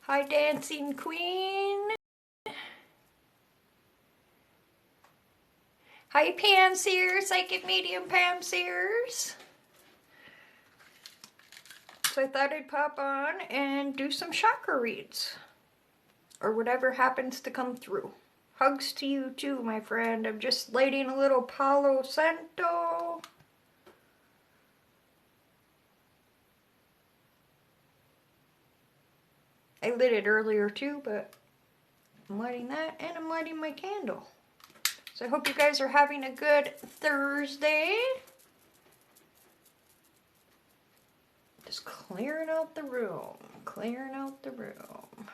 Hi, Dancing Queen. Hi, Pam Sears, Psychic Medium Pam Sears. So I thought I'd pop on and do some chakra reads. Or whatever happens to come through. Hugs to you too, my friend. I'm just lighting a little Palo Santo. I lit it earlier too, but I'm lighting that and I'm lighting my candle. So I hope you guys are having a good Thursday. Just clearing out the room. Clearing out the room.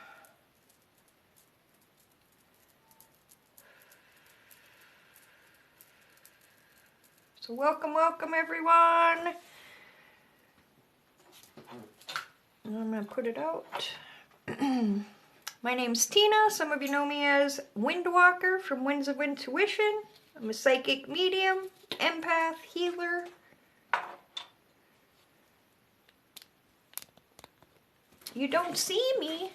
So welcome, welcome everyone. And I'm going to put it out. My name's Tina. Some of you know me as Windwalker from Winds of Intuition. I'm a psychic medium, empath, healer. You don't see me.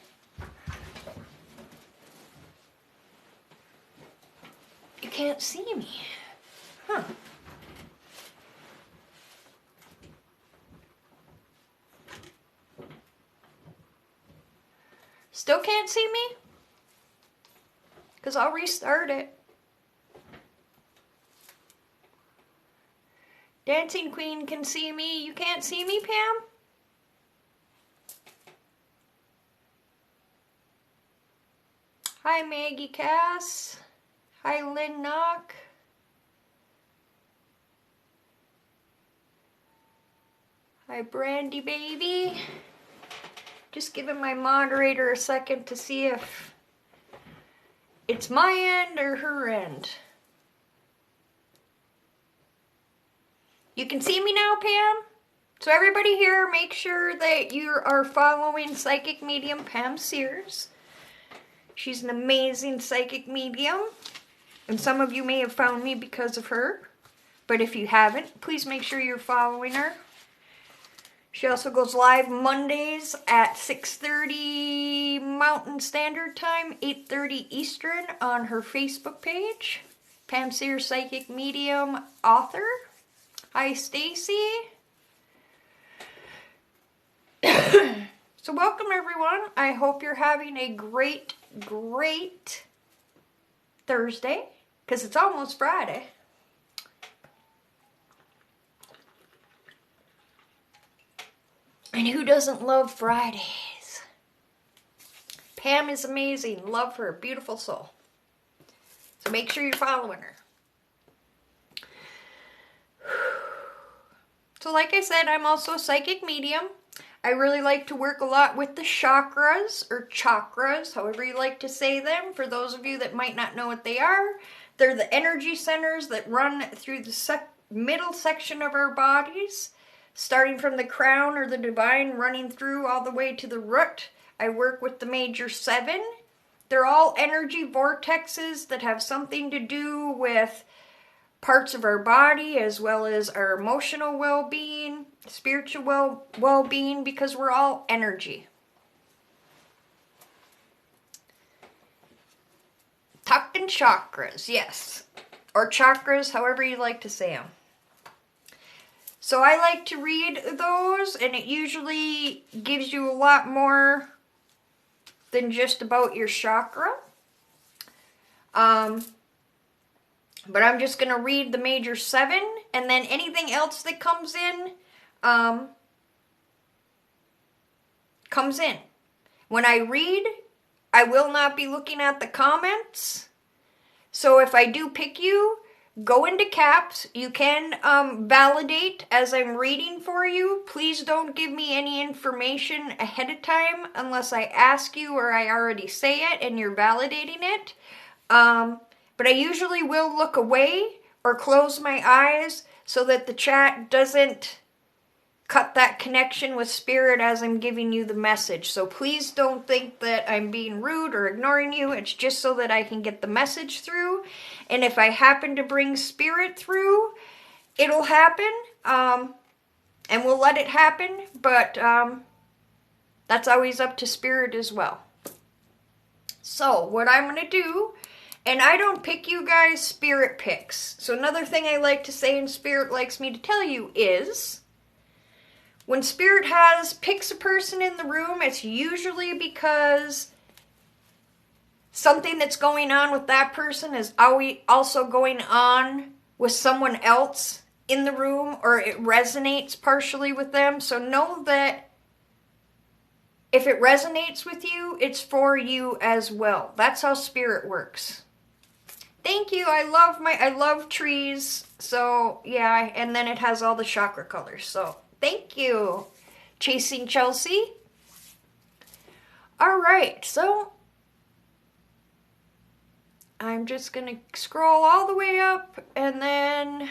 You can't see me. Huh. Still can't see me? Because I'll restart it. Dancing Queen can see me. You can't see me, Pam? Hi, Maggie Cass. Hi, Lynn Knock. Hi, Brandy Baby. Just giving my moderator a second to see if it's my end or her end. You can see me now, Pam? So everybody here, make sure that you are following Psychic Medium Pam Sears. She's an amazing psychic medium. And some of you may have found me because of her. But if you haven't, please make sure you're following her. She also goes live Mondays at 6:30 Mountain Standard Time, 8:30 Eastern on her Facebook page. Pam Sears, Psychic Medium Author. Hi, Stacy. So welcome, everyone. I hope you're having a great Thursday, because it's almost Friday. And who doesn't love Fridays? Pam is amazing. Love her. Beautiful soul. So make sure you're following her. So like I said, I'm also a psychic medium. I really like to work a lot with the chakras, or chakras, however you like to say them. For those of you that might not know what they are, they're the energy centers that run through the middle section of our bodies, starting from the crown or the divine, running through all the way to the root. I work with the major 7. They're all energy vortexes that have something to do with parts of our body, as well as our emotional well-being, spiritual well-being, because we're all energy. Tucked in chakras, yes. Or chakras, however you like to say them. So I like to read those, and it usually gives you a lot more than just about your chakra. But I'm just going to read the major 7, and then anything else that comes in, comes in. When I read, I will not be looking at the comments. So if I do pick you, go into caps. You can validate as I'm reading for you. Please don't give me any information ahead of time unless I ask you or I already say it and you're validating it. But I usually will look away or close my eyes so that the chat doesn't cut that connection with spirit as I'm giving you the message. So please don't think that I'm being rude or ignoring you. It's just so that I can get the message through. And if I happen to bring spirit through, it'll happen. And we'll let it happen. But that's always up to spirit as well. So what I'm going to do, and I don't pick you guys, Spirit picks. So another thing I like to say and Spirit likes me to tell you is, when Spirit picks a person in the room, it's usually because something that's going on with that person is also going on with someone else in the room, or it resonates partially with them. So know that if it resonates with you, it's for you as well. That's how Spirit works. Thank you. I love trees. So yeah, and then it has all the chakra colors. So thank you, Chasing Chelsea. All right, so I'm just gonna scroll all the way up, and then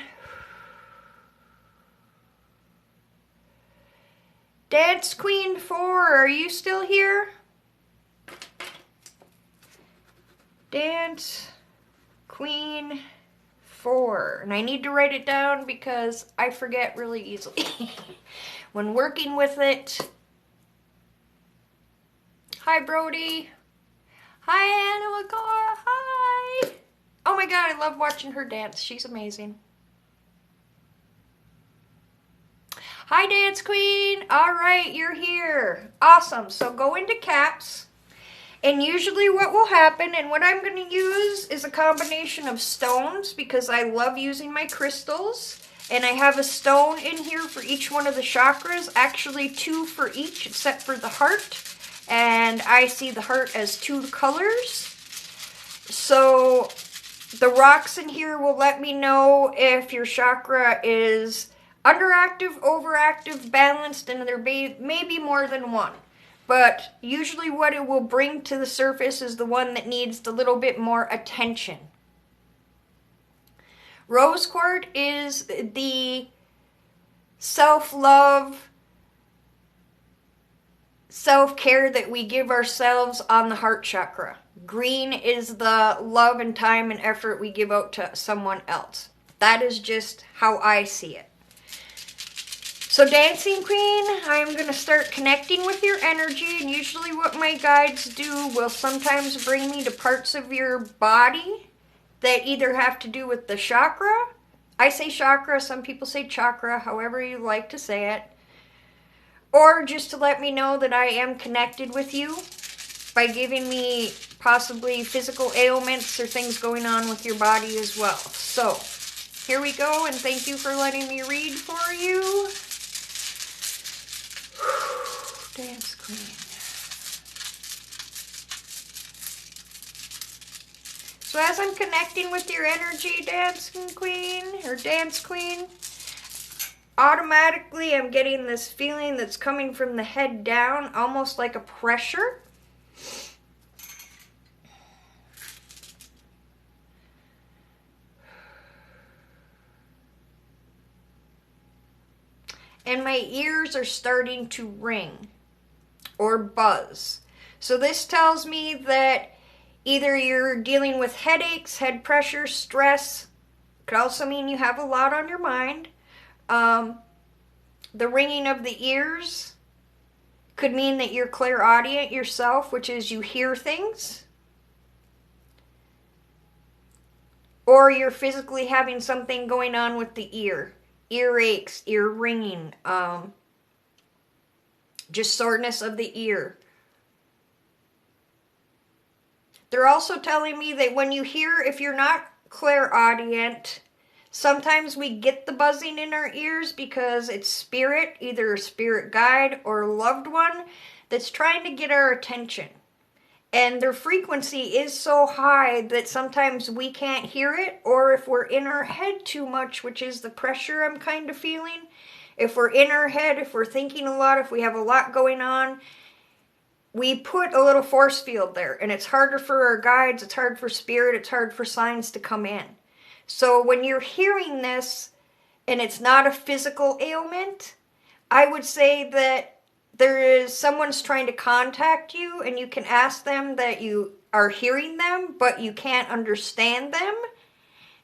Dance Queen 4, are you still here? Dance Queen 4. And I need to write it down because I forget really easily when working with it. Hi, Brody. Hi, Anna Lagar. Hi. Oh my God, I love watching her dance. She's amazing. Hi, Dance Queen. All right, you're here. Awesome. So go into caps. And usually what will happen, and what I'm going to use is a combination of stones, because I love using my crystals. And I have a stone in here for each one of the chakras. Actually 2 for each, except for the heart. And I see the heart as 2 colors. So the rocks in here will let me know if your chakra is underactive, overactive, balanced, and there may be more than one. But usually what it will bring to the surface is the one that needs a little bit more attention. Rose quartz is the self-love, self-care that we give ourselves on the heart chakra. Green is the love and time and effort we give out to someone else. That is just how I see it. So Dancing Queen, I'm going to start connecting with your energy, and usually what my guides do will sometimes bring me to parts of your body that either have to do with the chakra. I say chakra, some people say chakra, however you like to say it. Or just to let me know that I am connected with you by giving me possibly physical ailments or things going on with your body as well. So here we go, and thank you for letting me read for you. Dance Queen. So as I'm connecting with your energy, Dancing Queen, or Dance Queen, automatically I'm getting this feeling that's coming from the head down, almost like a pressure. And my ears are starting to ring or buzz. So this tells me that either you're dealing with headaches, head pressure, stress. Could also mean you have a lot on your mind. The ringing of the ears could mean that you're clairaudient yourself, which is you hear things. Or you're physically having something going on with the ear. Earaches, ear ringing, just soreness of the ear. They're also telling me that when you hear, if you're not clairaudient, sometimes we get the buzzing in our ears because it's spirit, either a spirit guide or a loved one that's trying to get our attention. And their frequency is so high that sometimes we can't hear it, or if we're in our head too much, which is the pressure I'm kind of feeling. If we're in our head, if we're thinking a lot, if we have a lot going on, we put a little force field there, and it's harder for our guides, it's hard for spirit, it's hard for signs to come in. So when you're hearing this, and it's not a physical ailment, I would say that someone's trying to contact you, and you can ask them that you are hearing them, but you can't understand them,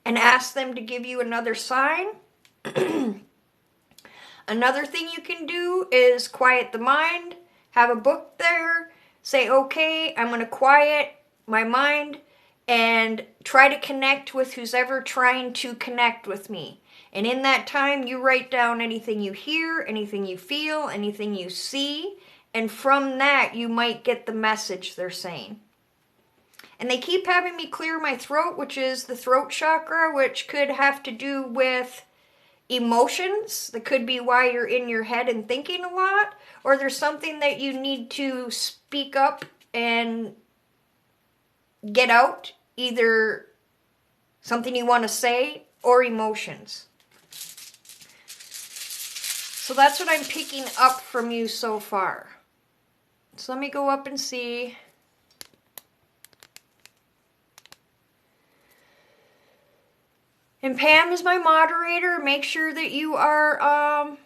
and ask them to give you another sign. Another thing you can do is quiet the mind. Have a book there. Say, okay, I'm going to quiet my mind and try to connect with who's ever trying to connect with me. And in that time, you write down anything you hear, anything you feel, anything you see, and from that, you might get the message they're saying. And they keep having me clear my throat, which is the throat chakra, which could have to do with emotions. That could be why you're in your head and thinking a lot, or there's something that you need to speak up and get out, either something you want to say or emotions. So that's what I'm picking up from you so far. So let me go up and see. And Pam is my moderator. Make sure that you are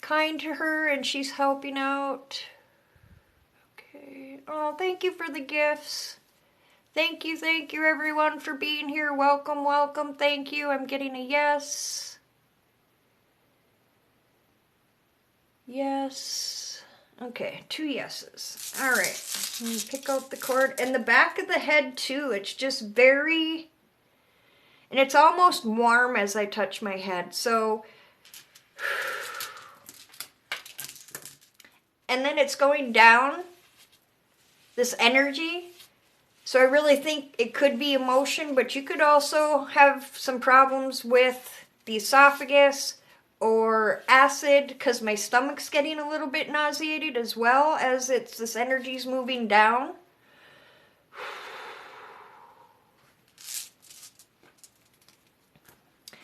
kind to her and she's helping out. Okay. Oh, thank you for the gifts. Thank you everyone for being here. Welcome, welcome. Thank you. I'm getting a yes. Yes. Okay, 2 yeses. All right. Let me pick out the cord. And the back of the head too. It's just very... And it's almost warm as I touch my head. So... And then it's going down. This energy. So I really think it could be emotion, but you could also have some problems with the esophagus or acid, because my stomach's getting a little bit nauseated as well as this energy's moving down.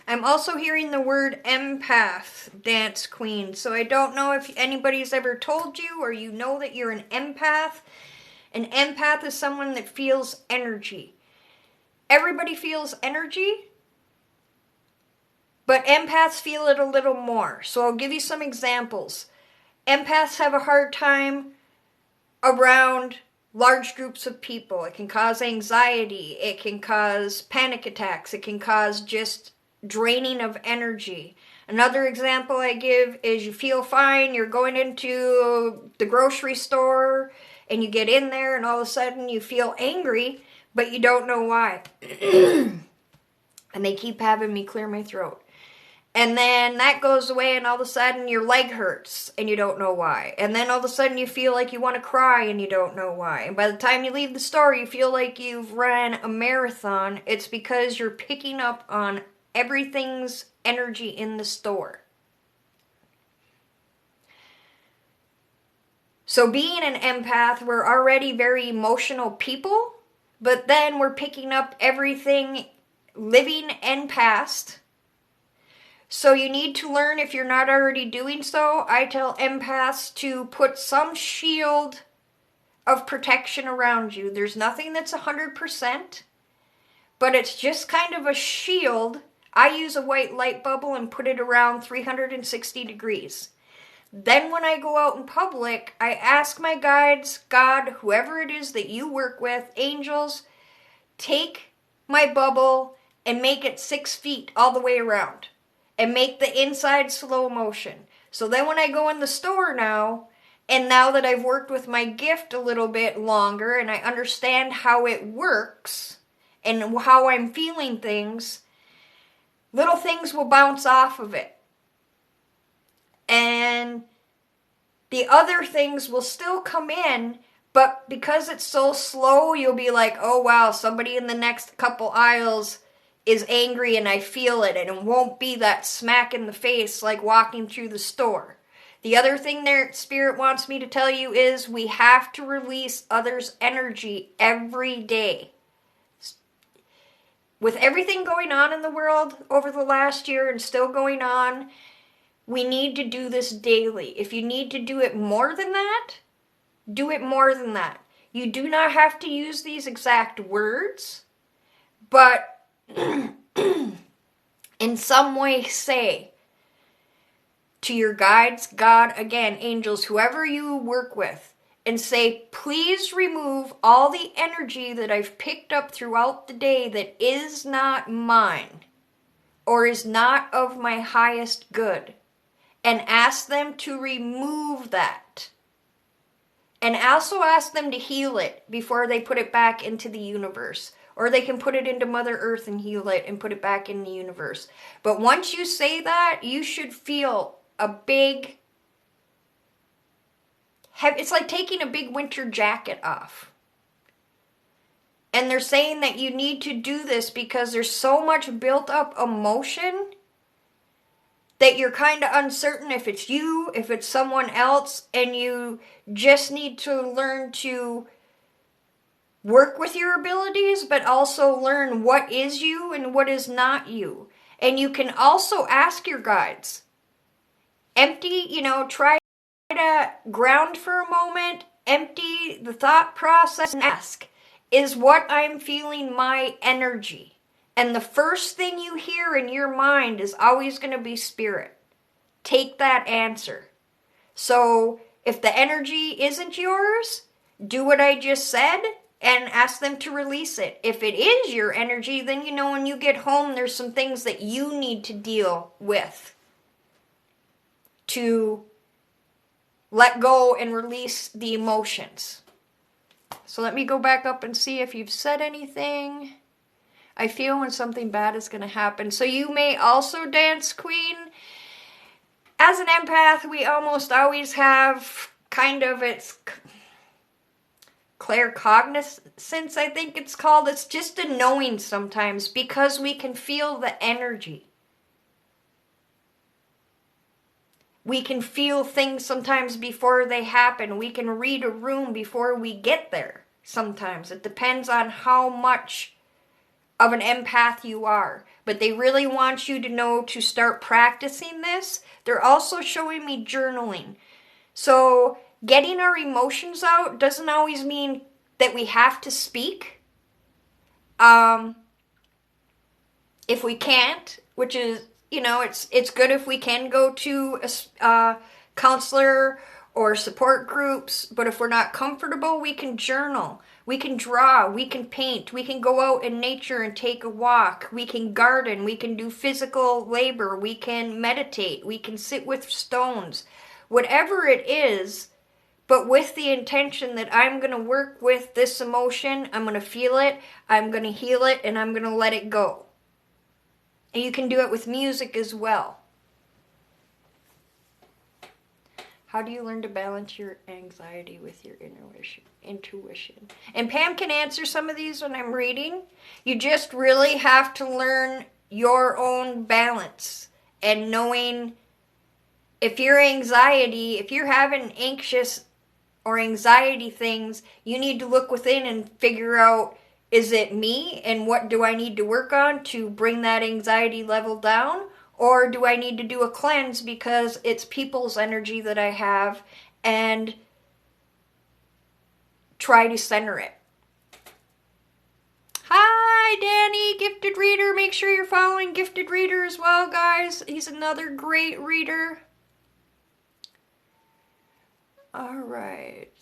I'm also hearing the word empath, Dance Queen. So I don't know if anybody's ever told you or you know that you're an empath. An empath is someone that feels energy. Everybody feels energy, but empaths feel it a little more. So I'll give you some examples. Empaths have a hard time around large groups of people. It can cause anxiety. It can cause panic attacks. It can cause just draining of energy. Another example I give is you feel fine. You're going into the grocery store and you get in there and all of a sudden you feel angry, but you don't know why. And they keep having me clear my throat. And then that goes away and all of a sudden your leg hurts and you don't know why. And then all of a sudden you feel like you want to cry and you don't know why. And by the time you leave the store, you feel like you've ran a marathon. It's because you're picking up on everything's energy in the store. So being an empath, we're already very emotional people, but then we're picking up everything living and past. So you need to learn, if you're not already doing so, I tell empaths to put some shield of protection around you. There's nothing that's 100%, but it's just kind of a shield. I use a white light bubble and put it around 360 degrees. Then when I go out in public, I ask my guides, God, whoever it is that you work with, angels, take my bubble and make it 6 feet all the way around. And make the inside slow motion. So then when I go in the store now, and now that I've worked with my gift a little bit longer and I understand how it works and how I'm feeling things, little things will bounce off of it. And the other things will still come in, but because it's so slow, you'll be like, oh wow, somebody in the next couple aisles is angry and I feel it, and it won't be that smack in the face like walking through the store. The other thing there Spirit wants me to tell you is we have to release others' energy every day. With everything going on in the world over the last year and still going on, we need to do this daily. If you need to do it more than that, do it more than that. You do not have to use these exact words, but in some way say to your guides, God, again, angels, whoever you work with, and say, please remove all the energy that I've picked up throughout the day that is not mine or is not of my highest good. and ask them to remove that. And also ask them to heal it before they put it back into the universe. Or they can put it into Mother Earth and heal it and put it back in the universe. But once you say that, you should feel a big... It's like taking a big winter jacket off. And they're saying that you need to do this because there's so much built up emotion that you're kind of uncertain if it's you, if it's someone else, and you just need to learn to work with your abilities, but also learn what is you and what is not you. And you can also ask your guides. Try to ground for a moment, empty the thought process, and ask, is what I'm feeling my energy? And the first thing you hear in your mind is always going to be spirit. Take that answer. So if the energy isn't yours, do what I just said and ask them to release it. If it is your energy, then when you get home, there's some things that you need to deal with to let go and release the emotions. So let me go back up and see if you've said anything. I feel when something bad is going to happen. So you may also dance, Queen. As an empath, we almost always have it's claircognizance, I think it's called. It's just a knowing sometimes because we can feel the energy. We can feel things sometimes before they happen. We can read a room before we get there sometimes. It depends on how much of an empath you are. But they really want you to know to start practicing this. They're also showing me journaling. So getting our emotions out doesn't always mean that we have to speak. If we can't, which is, it's good if we can go to a counselor or support groups, but if we're not comfortable, we can journal, we can draw, we can paint, we can go out in nature and take a walk, we can garden, we can do physical labor, we can meditate, we can sit with stones, whatever it is, but with the intention that I'm going to work with this emotion, I'm going to feel it, I'm going to heal it, and I'm going to let it go. And you can do it with music as well. How do you learn to balance your anxiety with your intuition? And Pam can answer some of these when I'm reading. You just really have to learn your own balance. And knowing if you're having anxious or anxiety things, you need to look within and figure out, is it me? And what do I need to work on to bring that anxiety level down? Or do I need to do a cleanse because it's people's energy that I have and try to center it? Hi, Danny, Gifted Reader. Make sure you're following Gifted Reader as well, guys. He's another great reader. All right.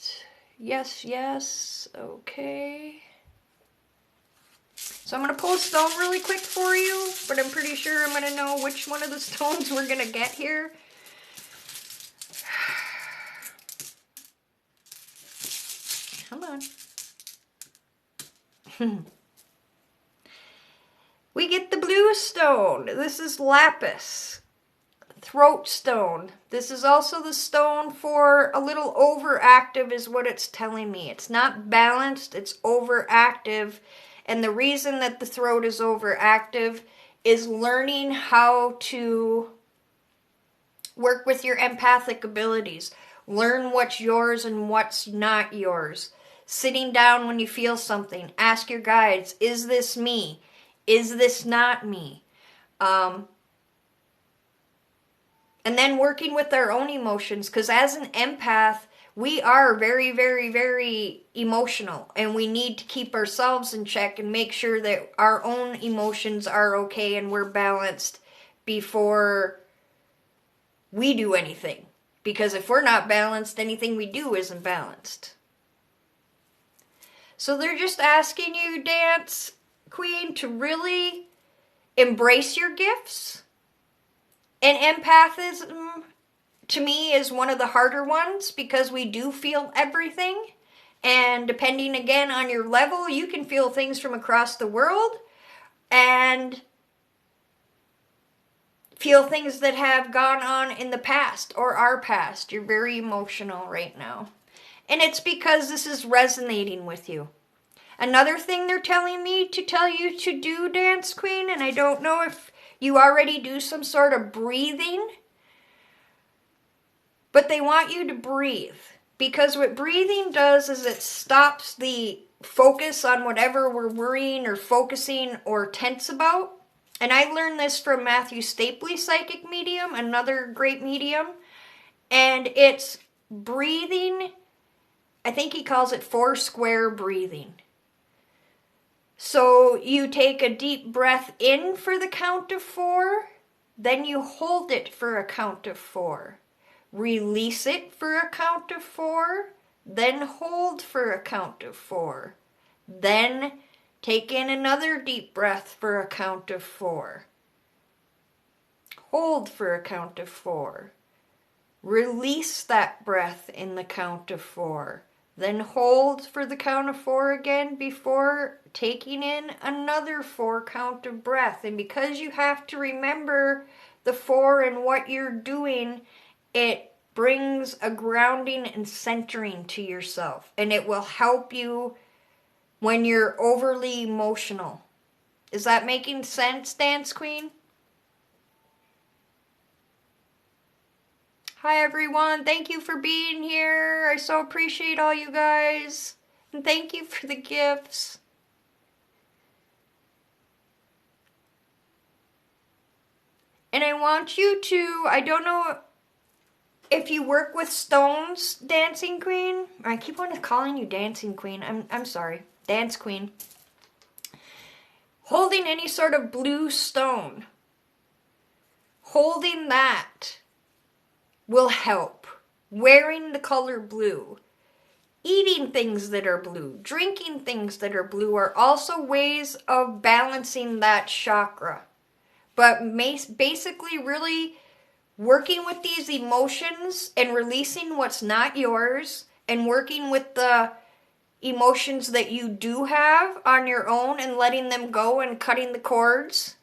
Yes. Okay. So I'm going to pull a stone really quick for you, but I'm pretty sure I'm going to know which one of the stones we're going to get here. Come on. We get the blue stone. This is Lapis. Throat stone. This is also the stone for a little overactive is what it's telling me. It's not balanced, it's overactive. And the reason that the throat is overactive is learning how to work with your empathic abilities. Learn what's yours and what's not yours. Sitting down when you feel something. Ask your guides, is this me? Is this not me? And then working with our own emotions. Because as an empath, we are very, very, very emotional, and we need to keep ourselves in check and make sure that our own emotions are okay and we're balanced before we do anything. Because if we're not balanced, anything we do isn't balanced. So they're just asking you, Dance Queen, to really embrace your gifts and empathism to me, is one of the harder ones because we do feel everything. And depending again on your level, you can feel things from across the world and feel things that have gone on in the past or are past. You're very emotional right now. And it's because this is resonating with you. Another thing they're telling me to tell you to do, Dance Queen, and I don't know if you already do some sort of breathing, but they want you to breathe. Because what breathing does is it stops the focus on whatever we're worrying or focusing or tense about. And I learned this from Matthew Stapley, psychic medium, another great medium. And it's breathing, I think he calls it 4 square breathing. So you take a deep breath in for the count of 4, then you hold it for a count of 4. Release it for a count of 4, then hold for a count of 4. Then take in another deep breath for a count of 4. Hold for a count of 4. Release that breath in the count of 4. Then hold for the count of 4 again before taking in another 4 count of breath. And because you have to remember the 4 and what you're doing, it brings a grounding and centering to yourself. And it will help you when you're overly emotional. Is that making sense, Dance Queen? Hi everyone, thank you for being here. I so appreciate all you guys. And thank you for the gifts. And I want you to, I don't know if you work with stones, Dancing Queen. I keep on calling you Dancing Queen. I'm sorry, Dance Queen. Holding any sort of blue stone. Holding that will help. Wearing the color blue, eating things that are blue, drinking things that are blue are also ways of balancing that chakra. But basically really working with these emotions and releasing what's not yours and working with the emotions that you do have on your own and letting them go and cutting the cords.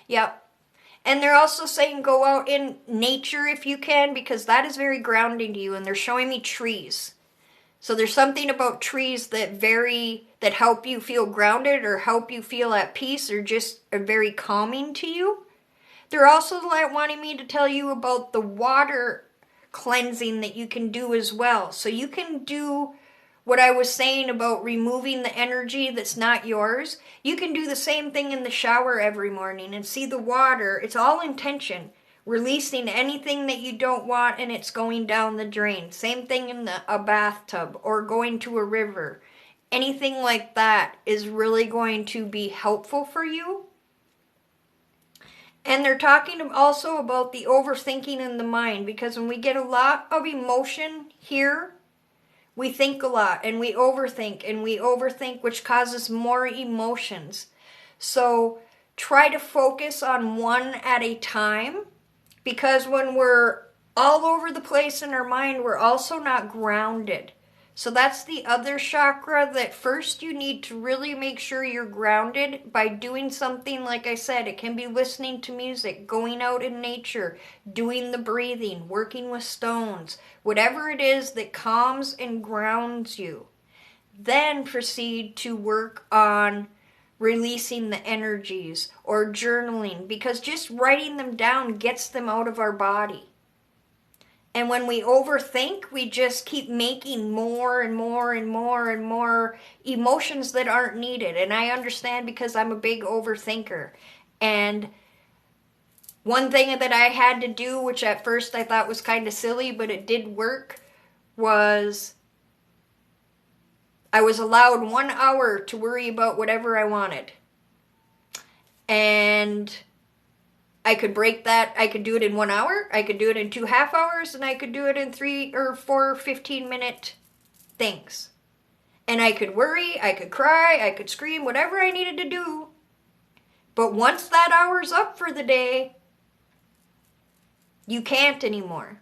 Yep. And they're also saying go out in nature if you can, because that is very grounding to you. And they're showing me trees. So there's something about trees that help you feel grounded or help you feel at peace or just are very calming to you. They're also wanting me to tell you about the water cleansing that you can do as well. So you can do what I was saying about removing the energy that's not yours. You can do the same thing in the shower every morning and see the water. It's all intention. Releasing anything that you don't want and it's going down the drain. Same thing in a bathtub or going to a river. Anything like that is really going to be helpful for you. And they're talking also about the overthinking in the mind, because when we get a lot of emotion here, we think a lot and we overthink, which causes more emotions. So try to focus on one at a time, because when we're all over the place in our mind, we're also not grounded. So that's the other chakra that first you need to really make sure you're grounded by doing something, like I said, it can be listening to music, going out in nature, doing the breathing, working with stones, whatever it is that calms and grounds you. Then proceed to work on releasing the energies or journaling, because just writing them down gets them out of our body. And when we overthink, we just keep making more and more and more and more emotions that aren't needed. And I understand, because I'm a big overthinker. And one thing that I had to do, which at first I thought was kind of silly, but it did work, was I was allowed 1 hour to worry about whatever I wanted. And I could break that. I could do it in 1 hour. I could do it in 2 half hours. And I could do it in 3 or 4 15-minute things. And I could worry. I could cry. I could scream. Whatever I needed to do. But once that hour's up for the day, you can't anymore.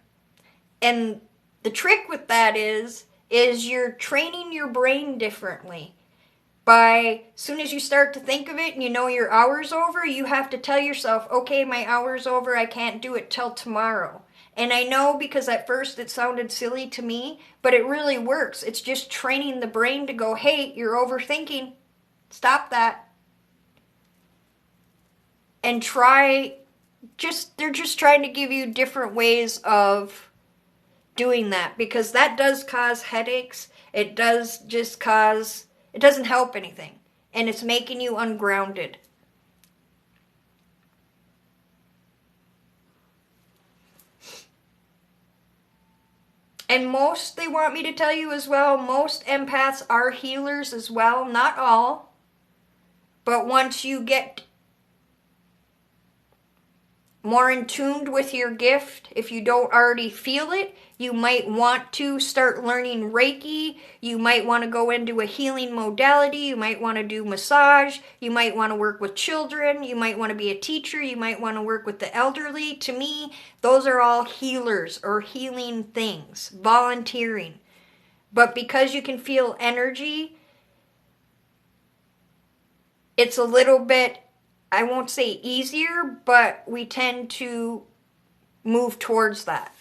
And the trick with that is you're training your brain differently. By soon as you start to think of it and you know your hour's over, you have to tell yourself, okay, my hour's over, I can't do it till tomorrow. And I know because at first it sounded silly to me, but it really works. It's just training the brain to go, hey, you're overthinking. Stop that. And they're just trying to give you different ways of doing that, because that does cause headaches. It doesn't help anything. And it's making you ungrounded. And they want me to tell you as well, most empaths are healers as well. Not all. But once you get more in tune with your gift, if you don't already feel it, you might want to start learning Reiki. You might want to go into a healing modality. You might want to do massage. You might want to work with children. You might want to be a teacher. You might want to work with the elderly. To me, those are all healers or healing things, volunteering. But because you can feel energy, it's a little bit, I won't say easier, but we tend to move towards that.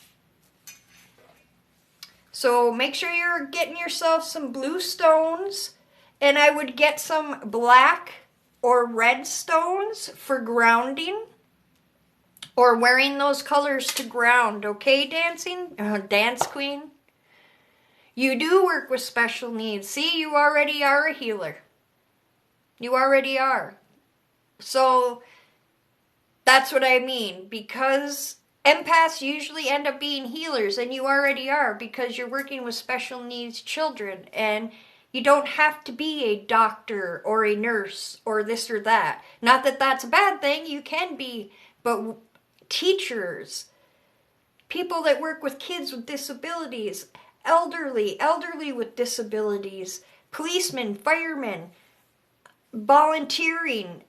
So make sure you're getting yourself some blue stones, and I would get some black or red stones for grounding, or wearing those colors to ground, okay, Dance Queen? You do work with special needs. See, you already are a healer. You already are. So that's what I mean, because empaths usually end up being healers, and you already are, because you're working with special needs children, and you don't have to be a doctor or a nurse or this or that. Not that that's a bad thing, you can be, but teachers, people that work with kids with disabilities, elderly with disabilities, policemen, firemen, volunteering,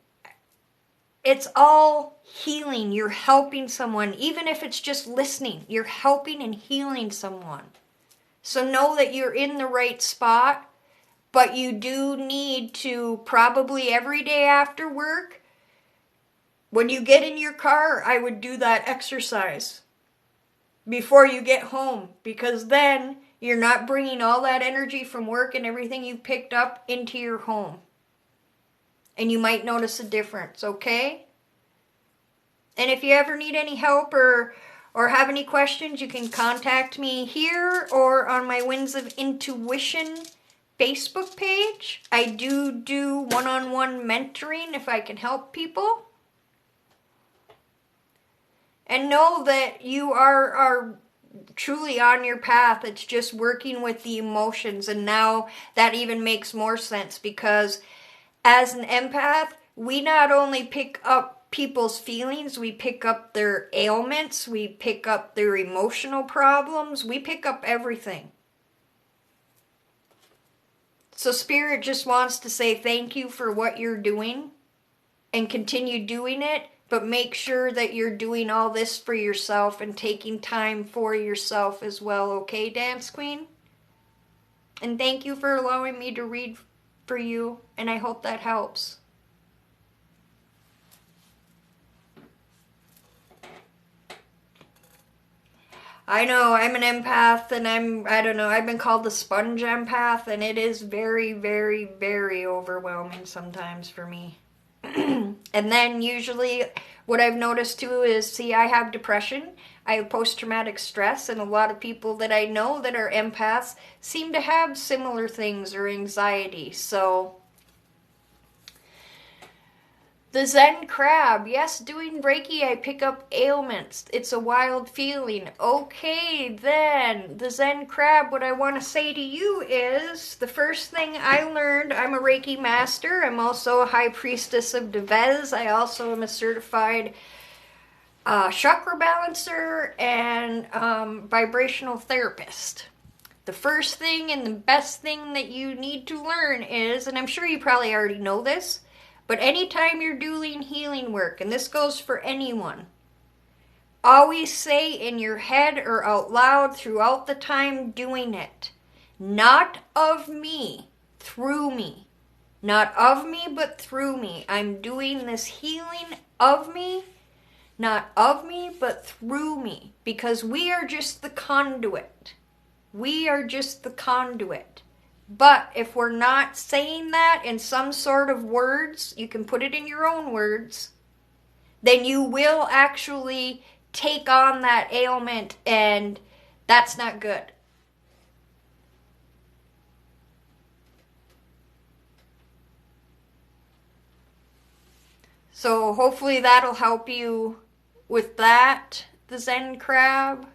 it's all healing. You're helping someone. Even if it's just listening, you're helping and healing someone. So know that you're in the right spot, but you do need to probably every day after work, when you get in your car, I would do that exercise before you get home, because then you're not bringing all that energy from work and everything you've picked up into your home. And you might notice a difference, okay? And if you ever need any help or have any questions, you can contact me here or on my Winds of Intuition Facebook page. I do one-on-one mentoring if I can help people. And know that you are truly on your path. It's just working with the emotions. And now that even makes more sense, because as an empath, we not only pick up people's feelings, we pick up their ailments, we pick up their emotional problems, we pick up everything. So Spirit just wants to say thank you for what you're doing, and continue doing it, but make sure that you're doing all this for yourself and taking time for yourself as well, okay, Dance Queen? And thank you for allowing me to read for you, and I hope that helps. I know, I'm an empath, and I've been called the sponge empath, and it is very, very, very overwhelming sometimes for me. And then usually what I've noticed too is, I have depression, I have post-traumatic stress, and a lot of people that I know that are empaths seem to have similar things, or anxiety. So the Zen crab, yes, doing Reiki, I pick up ailments. It's a wild feeling. Okay, then, the Zen crab, what I want to say to you is, the first thing I learned, I'm a Reiki master. I'm also a high priestess of Devez. I also am a certified chakra balancer and vibrational therapist. The first thing and the best thing that you need to learn is, and I'm sure you probably already know this, But anytime you're doing healing work, and this goes for anyone, always say in your head or out loud throughout the time doing it, not of me, through me. Not of me, but through me. I'm doing this healing of me, not of me, but through me. Because we are just the conduit. We are just the conduit. But if we're not saying that in some sort of words, you can put it in your own words, then you will actually take on that ailment, and that's not good. So hopefully that'll help you with that, the Zen Crab.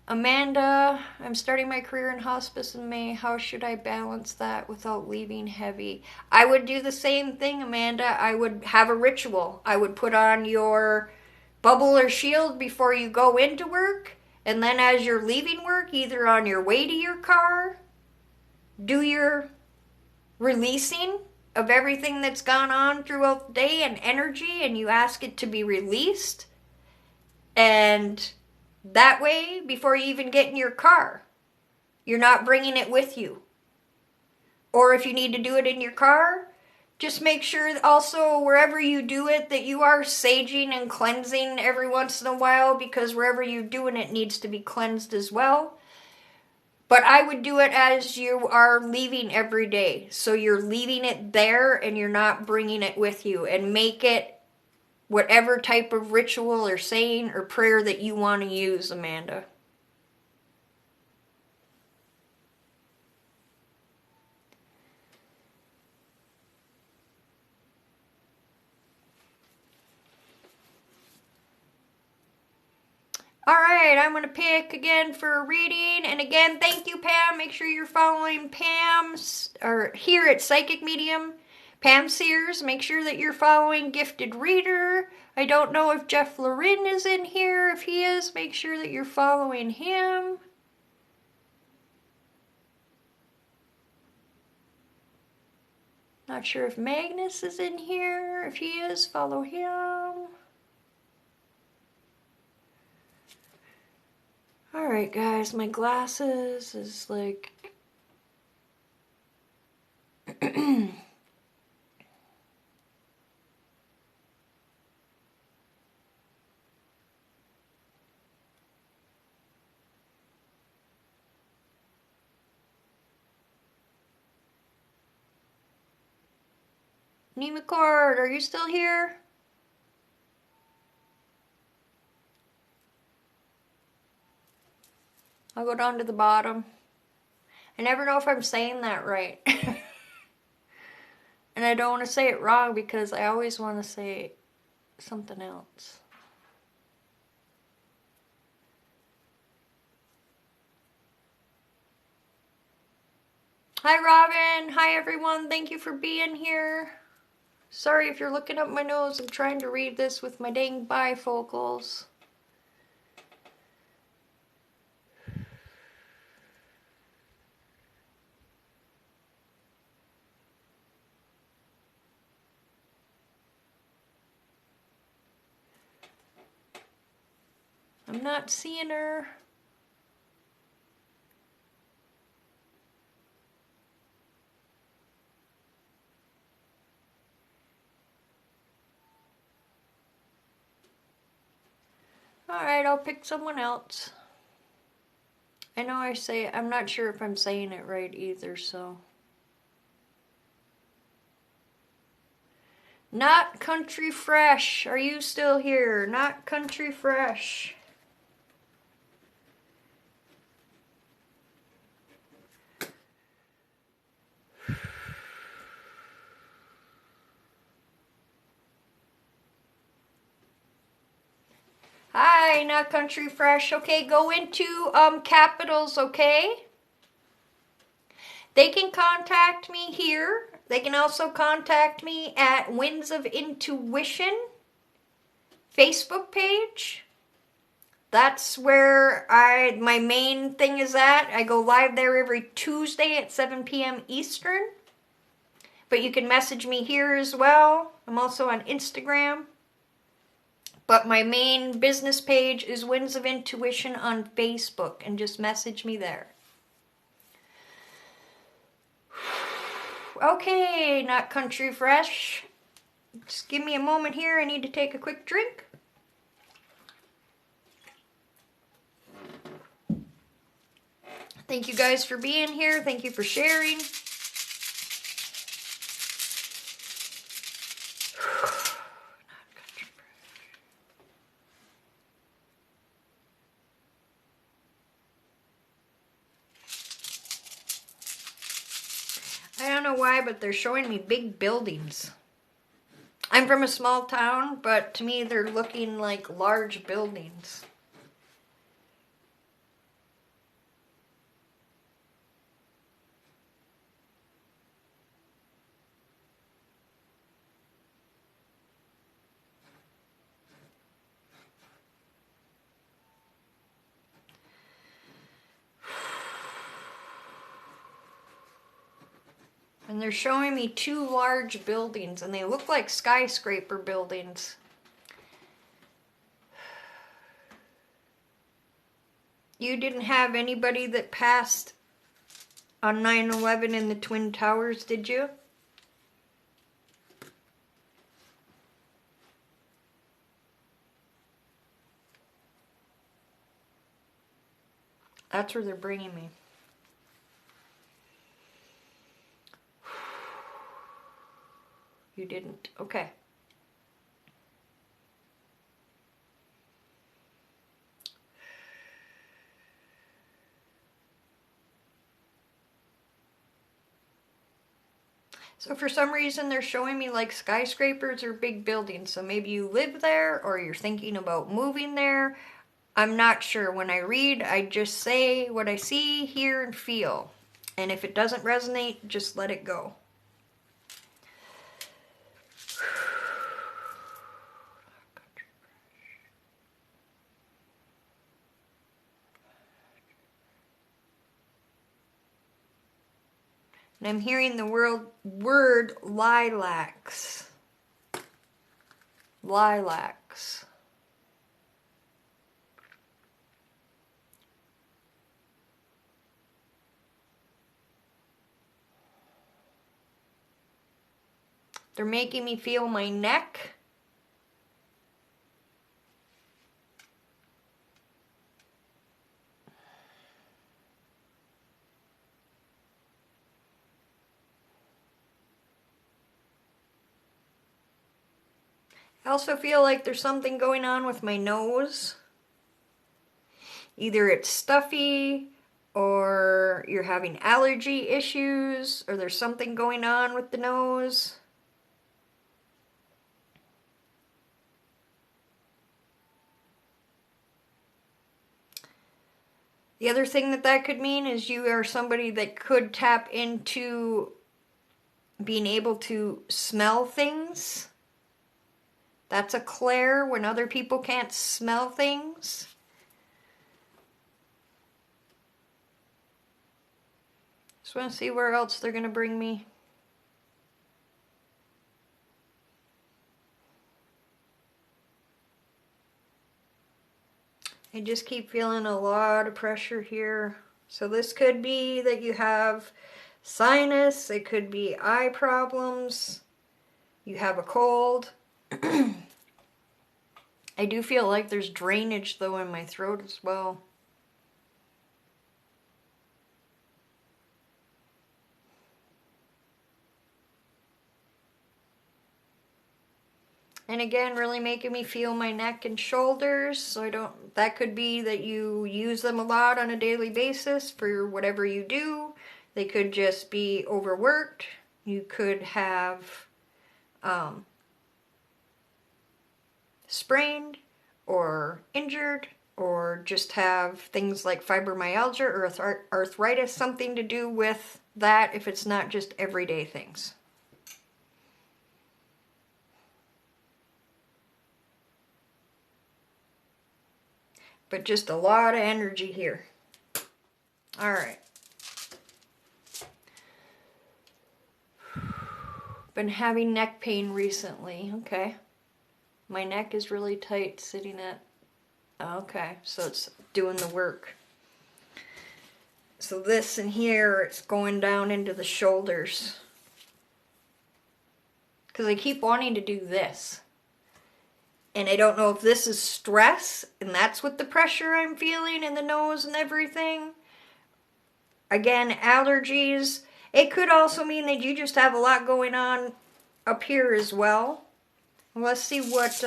Amanda, I'm starting my career in hospice in May. How should I balance that without leaving heavy? I would do the same thing, Amanda. I would have a ritual. I would put on your bubble or shield before you go into work. And then as you're leaving work, either on your way to your car, do your releasing of everything that's gone on throughout the day and energy, and you ask it to be released. And that way, before you even get in your car, you're not bringing it with you. Or if you need to do it in your car, just make sure also wherever you do it that you are saging and cleansing every once in a while, because wherever you're doing it needs to be cleansed as well. But I would do it as you are leaving every day. So you're leaving it there and you're not bringing it with you. And make it whatever type of ritual or saying or prayer that you want to use, Amanda. Alright, I'm going to pick again for a reading. And again, thank you, Pam. Make sure you're following Pam's, or here at Psychic Medium, Pam Sears. Make sure that you're following Gifted Reader. I don't know if Jeff Lorin is in here. If he is, make sure that you're following him. Not sure if Magnus is in here. If he is, follow him. Alright guys, my glasses is like... Nima Cord, are you still here? I'll go down to the bottom. I never know if I'm saying that right. And I don't want to say it wrong because I always want to say something else. Hi Robin, hi everyone, thank you for being here. Sorry if you're looking up my nose, I'm trying to read this with my dang bifocals. I'm not seeing her. Alright, I'll pick someone else. I know I say, I'm not sure if I'm saying it right either, so. Not Country Fresh, are you still here? Not Country Fresh. Hi, Not Country Fresh. Okay, go into capitals, okay? They can contact me here. They can also contact me at Winds of Intuition Facebook page. That's where my main thing is at. I go live there every Tuesday at 7 p.m. Eastern. But you can message me here as well. I'm also on Instagram. But my main business page is Winds of Intuition on Facebook, and just message me there. Okay, Not Country Fresh. Just give me a moment here. I need to take a quick drink. Thank you guys for being here. Thank you for sharing. I don't know why, but they're showing me big buildings. I'm from a small town, but to me they're looking like large buildings. And they're showing me two large buildings, and they look like skyscraper buildings. You didn't have anybody that passed on 9/11 in the Twin Towers, did you? That's where they're bringing me. You didn't. Okay. So for some reason they're showing me like skyscrapers or big buildings. So maybe you live there or you're thinking about moving there. I'm not sure. When I read, I just say what I see, hear, and feel. And if it doesn't resonate, just let it go. And I'm hearing the word lilacs. Lilacs. They're making me feel my neck. I also feel like there's something going on with my nose. Either it's stuffy, or you're having allergy issues, or there's something going on with the nose. The other thing that could mean is you are somebody that could tap into being able to smell things. That's a clair when other people can't smell things. Just want to see where else they're going to bring me. I just keep feeling a lot of pressure here. So this could be that you have sinus, it could be eye problems, you have a cold. I do feel like there's drainage though in my throat as well. And again, really making me feel my neck and shoulders. So that could be that you use them a lot on a daily basis for whatever you do. They could just be overworked. You could have sprained or injured, or just have things like fibromyalgia or arthritis, something to do with that if it's not just everyday things. But just a lot of energy here. All right. Been having neck pain recently. Okay. My neck is really tight sitting at... Okay, so it's doing the work. So this in here, it's going down into the shoulders. Because I keep wanting to do this. And I don't know if this is stress, and that's what the pressure I'm feeling in the nose and everything. Again, allergies. It could also mean that you just have a lot going on up here as well. Let's see what...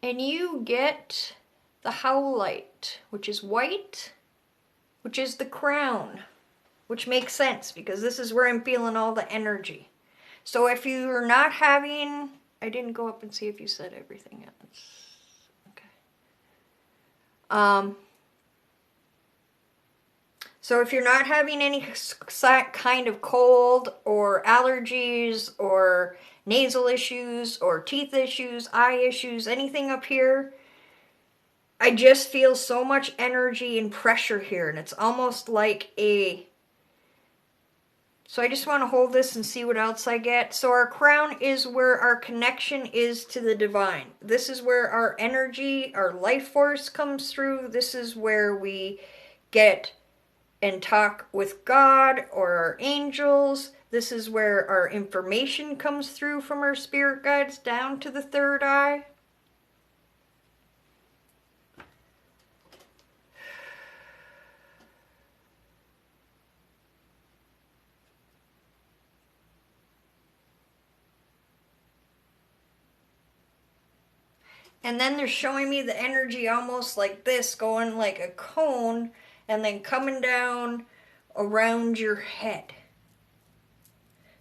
And you get the howlite, which is white, which is the crown. Which makes sense, because this is where I'm feeling all the energy. So if you're not having... I didn't go up and see if you said everything else. Okay. So if you're not having any kind of cold or allergies or nasal issues or teeth issues, eye issues, anything up here, I just feel so much energy and pressure here. And it's almost like a... So I just want to hold this and see what else I get. So our crown is where our connection is to the divine. This is where our energy, our life force comes through. This is where we get and talk with God or our angels. This is where our information comes through from our spirit guides down to the third eye. And then they're showing me the energy almost like this, going like a cone, and then coming down around your head.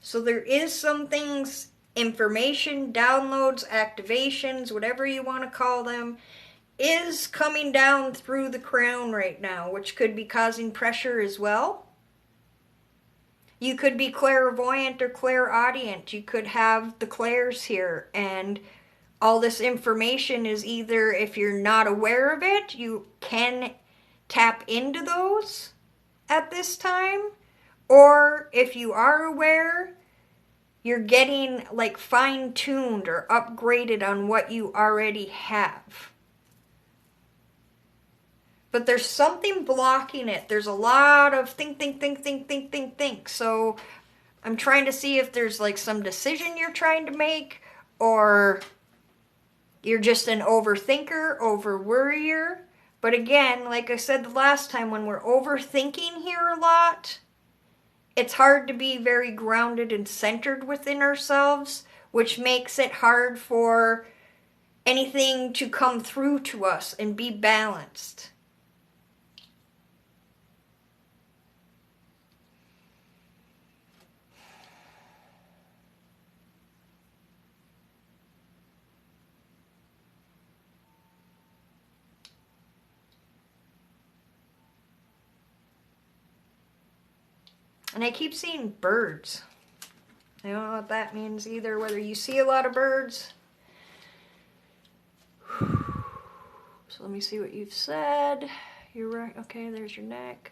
So there is some things, information, downloads, activations, whatever you want to call them, is coming down through the crown right now, which could be causing pressure as well. You could be clairvoyant or clairaudient. You could have the clairs here, and all this information is either, if you're not aware of it, you can tap into those at this time, or if you are aware, you're getting like fine-tuned or upgraded on what you already have. But there's something blocking it. There's a lot of think. So I'm trying to see if there's like some decision you're trying to make, or you're just an overthinker, over-worrier. But again, like I said the last time, when we're overthinking here a lot, it's hard to be very grounded and centered within ourselves, which makes it hard for anything to come through to us and be balanced. And I keep seeing birds. I don't know what that means either, whether you see a lot of birds. So let me see what you've said. You're right. Okay, there's your neck.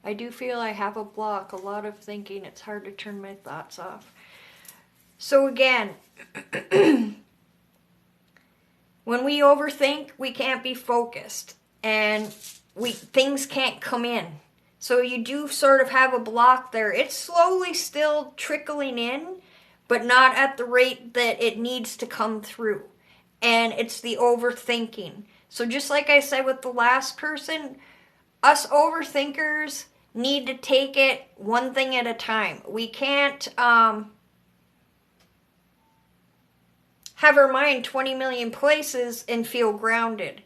I do feel I have a block, a lot of thinking. It's hard to turn my thoughts off. So again, when we overthink, we can't be focused. And things can't come in. So you do sort of have a block there. It's slowly still trickling in, but not at the rate that it needs to come through. And it's the overthinking. So just like I said with the last person, us overthinkers need to take it one thing at a time. We can't have our mind 20 million places and feel grounded.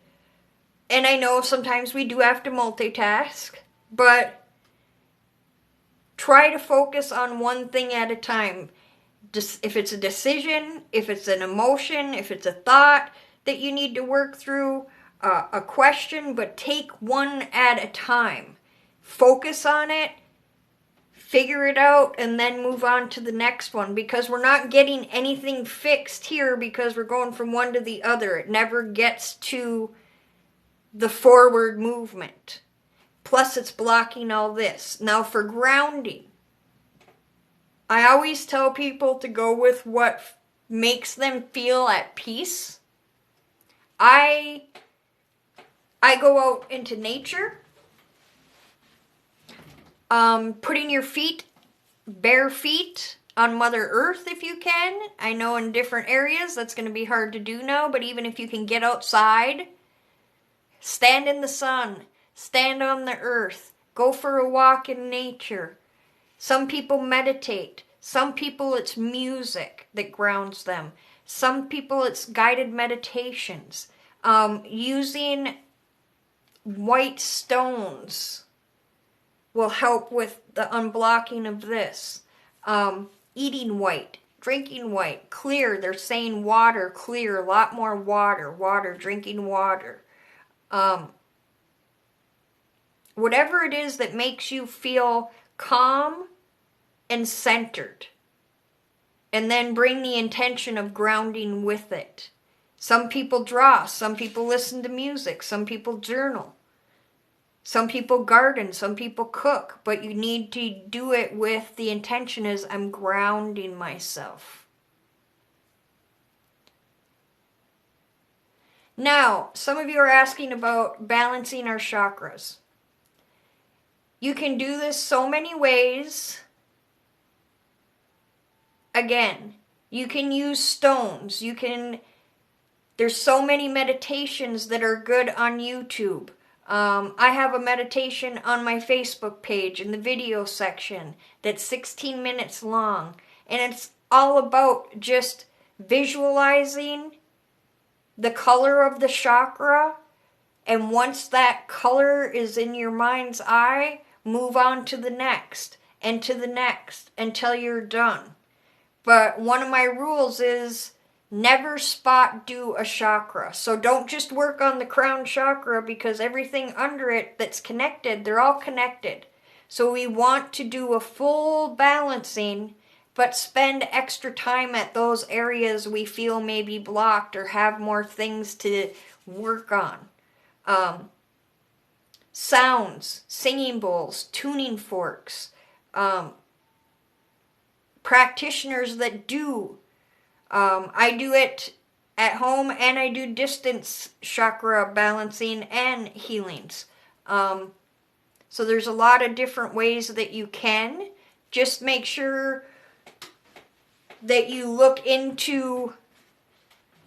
And I know sometimes we do have to multitask, but try to focus on one thing at a time. Just if it's a decision, if it's an emotion, if it's a thought that you need to work through, a question, but take one at a time. Focus on it, figure it out, and then move on to the next one, because we're not getting anything fixed here because we're going from one to the other. It never gets to the forward movement. Plus it's blocking all this. Now for grounding, I always tell people to go with what makes them feel at peace. I go out into nature. Putting your feet, bare feet, on Mother Earth if you can. I know in different areas that's going to be hard to do now, but even if you can get outside, stand in the sun, stand on the earth, go for a walk in nature. Some people meditate. Some people it's music that grounds them. Some people it's guided meditations. Using white stones will help with the unblocking of this. Eating white, drinking white, clear. They're saying water, clear, a lot more water, drinking water. Whatever it is that makes you feel calm and centered. And then bring the intention of grounding with it. Some people draw, some people listen to music, some people journal. Some people garden, some people cook, but you need to do it with the intention is I'm grounding myself. Now, some of you are asking about balancing our chakras. You can do this so many ways. Again, you can use stones. There's so many meditations that are good on YouTube. I have a meditation on my Facebook page in the video section that's 16 minutes long. And it's all about just visualizing the color of the chakra. And once that color is in your mind's eye, move on to the next and to the next until you're done. But one of my rules is never spot do a chakra. So don't just work on the crown chakra because everything under it that's connected, they're all connected. So we want to do a full balancing, but spend extra time at those areas we feel may be blocked or have more things to work on. Sounds, singing bowls, tuning forks, practitioners that do. I do it at home and I do distance chakra balancing and healings. So there's a lot of different ways that you can. Just make sure that you look into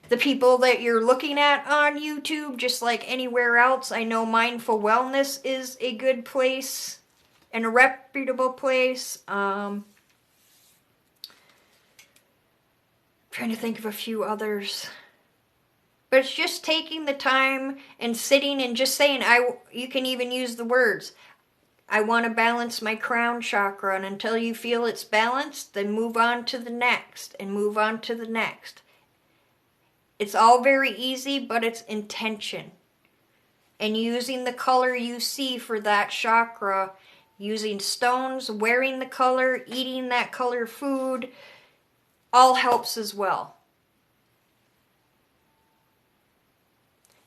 the people that you're looking at on YouTube, just like anywhere else. I know Mindful Wellness is a good place and a reputable place. Trying to think of a few others. But it's just taking the time and sitting and just saying, you can even use the words, I want to balance my crown chakra, and until you feel it's balanced, then move on to the next and move on to the next. It's all very easy, but it's intention. And using the color you see for that chakra, using stones, wearing the color, eating that color food, all helps as well.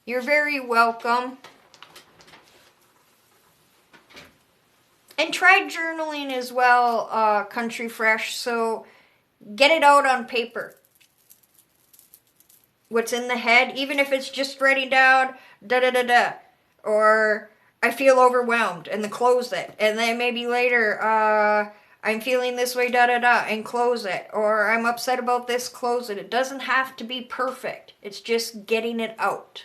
You're very welcome. And try journaling as well, Country Fresh. So get it out on paper. What's in the head, even if it's just writing down da-da-da-da. Or I feel overwhelmed, and then close it. And then maybe later, I'm feeling this way, da-da-da, and close it. Or I'm upset about this, close it. It doesn't have to be perfect. It's just getting it out.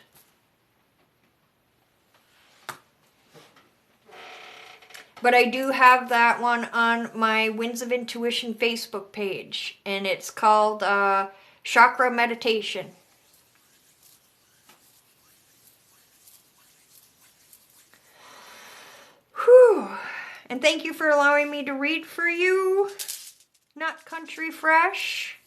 But I do have that one on my Winds of Intuition Facebook page. And it's called Chakra Meditation. Whew. And thank you for allowing me to read for you, Not Country Fresh.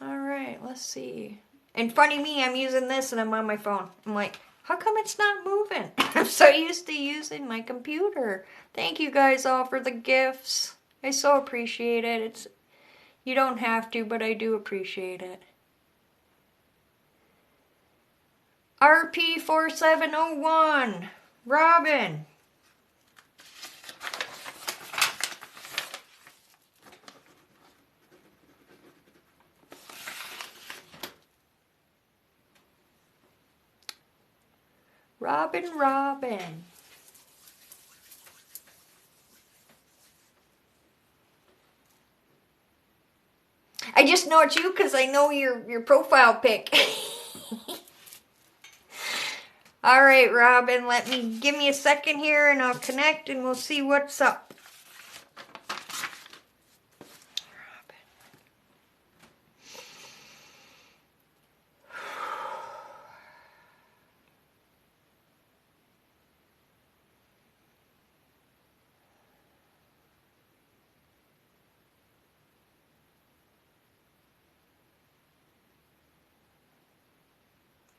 All right, let's see. And funny me, I'm using this and I'm on my phone. I'm like, how come it's not moving? I'm so used to using my computer. Thank you guys all for the gifts. I so appreciate it. You don't have to, but I do appreciate it. RP4701, Robin. Robin. I just know it's you because I know your profile pic. All right, Robin, give me a second here and I'll connect and we'll see what's up.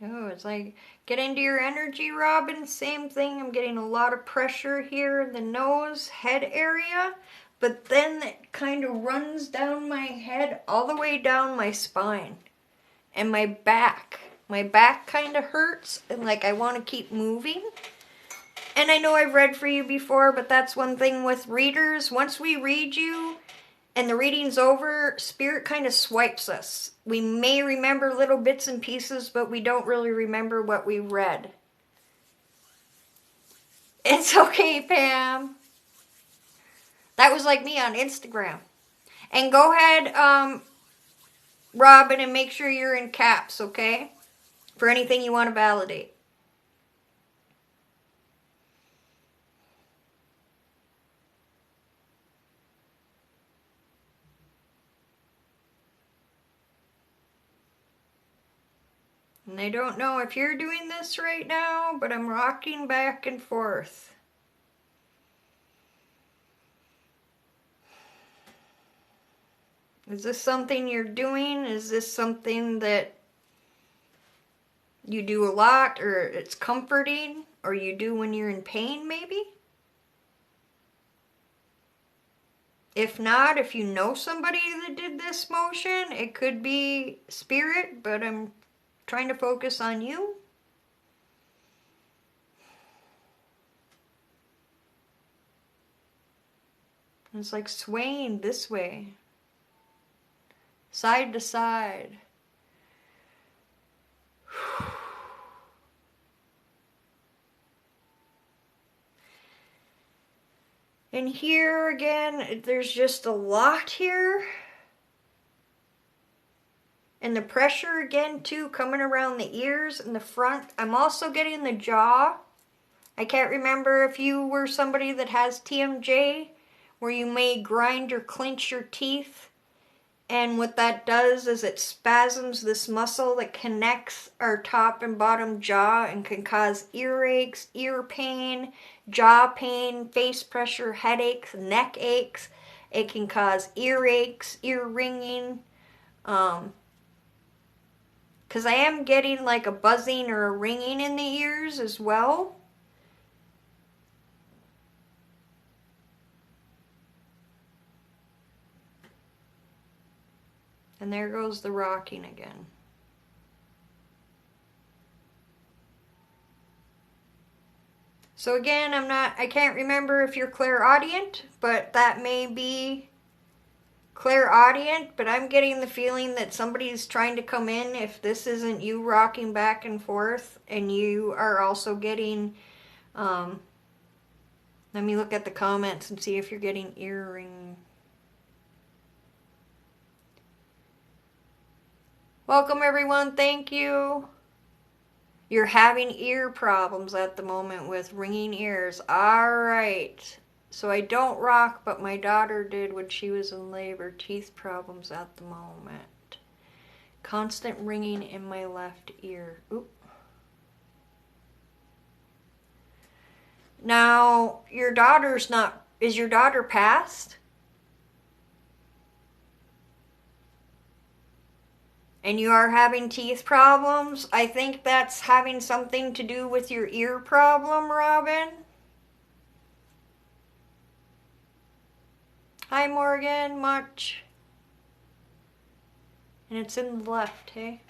Oh, it's like, get into your energy, Robin. Same thing. I'm getting a lot of pressure here in the nose, head area. But then it kind of runs down my head all the way down my spine. And my back. My back kind of hurts. And like I want to keep moving. And I know I've read for you before, but that's one thing with readers. Once we read you and the reading's over, Spirit kind of swipes us. We may remember little bits and pieces, but we don't really remember what we read. It's okay, Pam. That was like me on Instagram. And go ahead, Robin, and make sure you're in caps, okay? For anything you want to validate. And I don't know if you're doing this right now, but I'm rocking back and forth. Is this something you're doing? Is this something that you do a lot, or it's comforting, or you do when you're in pain, maybe? If not, if you know somebody that did this motion, it could be Spirit, but I'm trying to focus on you. It's like swaying this way, side to side. And here again, there's just a lot here. And the pressure again too, coming around the ears and the front. I'm also getting the jaw. I can't remember if you were somebody that has TMJ, where you may grind or clench your teeth. And what that does is it spasms this muscle that connects our top and bottom jaw and can cause earaches, ear pain, jaw pain, face pressure, headaches, neck aches. It can cause earaches, ear ringing. Because I am getting like a buzzing or a ringing in the ears as well. And there goes the rocking again. So again, I can't remember if you're clairaudient, but that may be clairaudient, but I'm getting the feeling that somebody's trying to come in if this isn't you rocking back and forth, and you are also getting, let me look at the comments and see if you're getting earring. Welcome everyone, thank you. You're having ear problems at the moment with ringing ears. Alright. So I don't rock, but my daughter did when she was in labor. Teeth problems at the moment. Constant ringing in my left ear. Oop. Now, your daughter's not... Is your daughter passed? And you are having teeth problems? I think that's having something to do with your ear problem, Robin. Hi, Morgan. Much. And it's in the left, hey?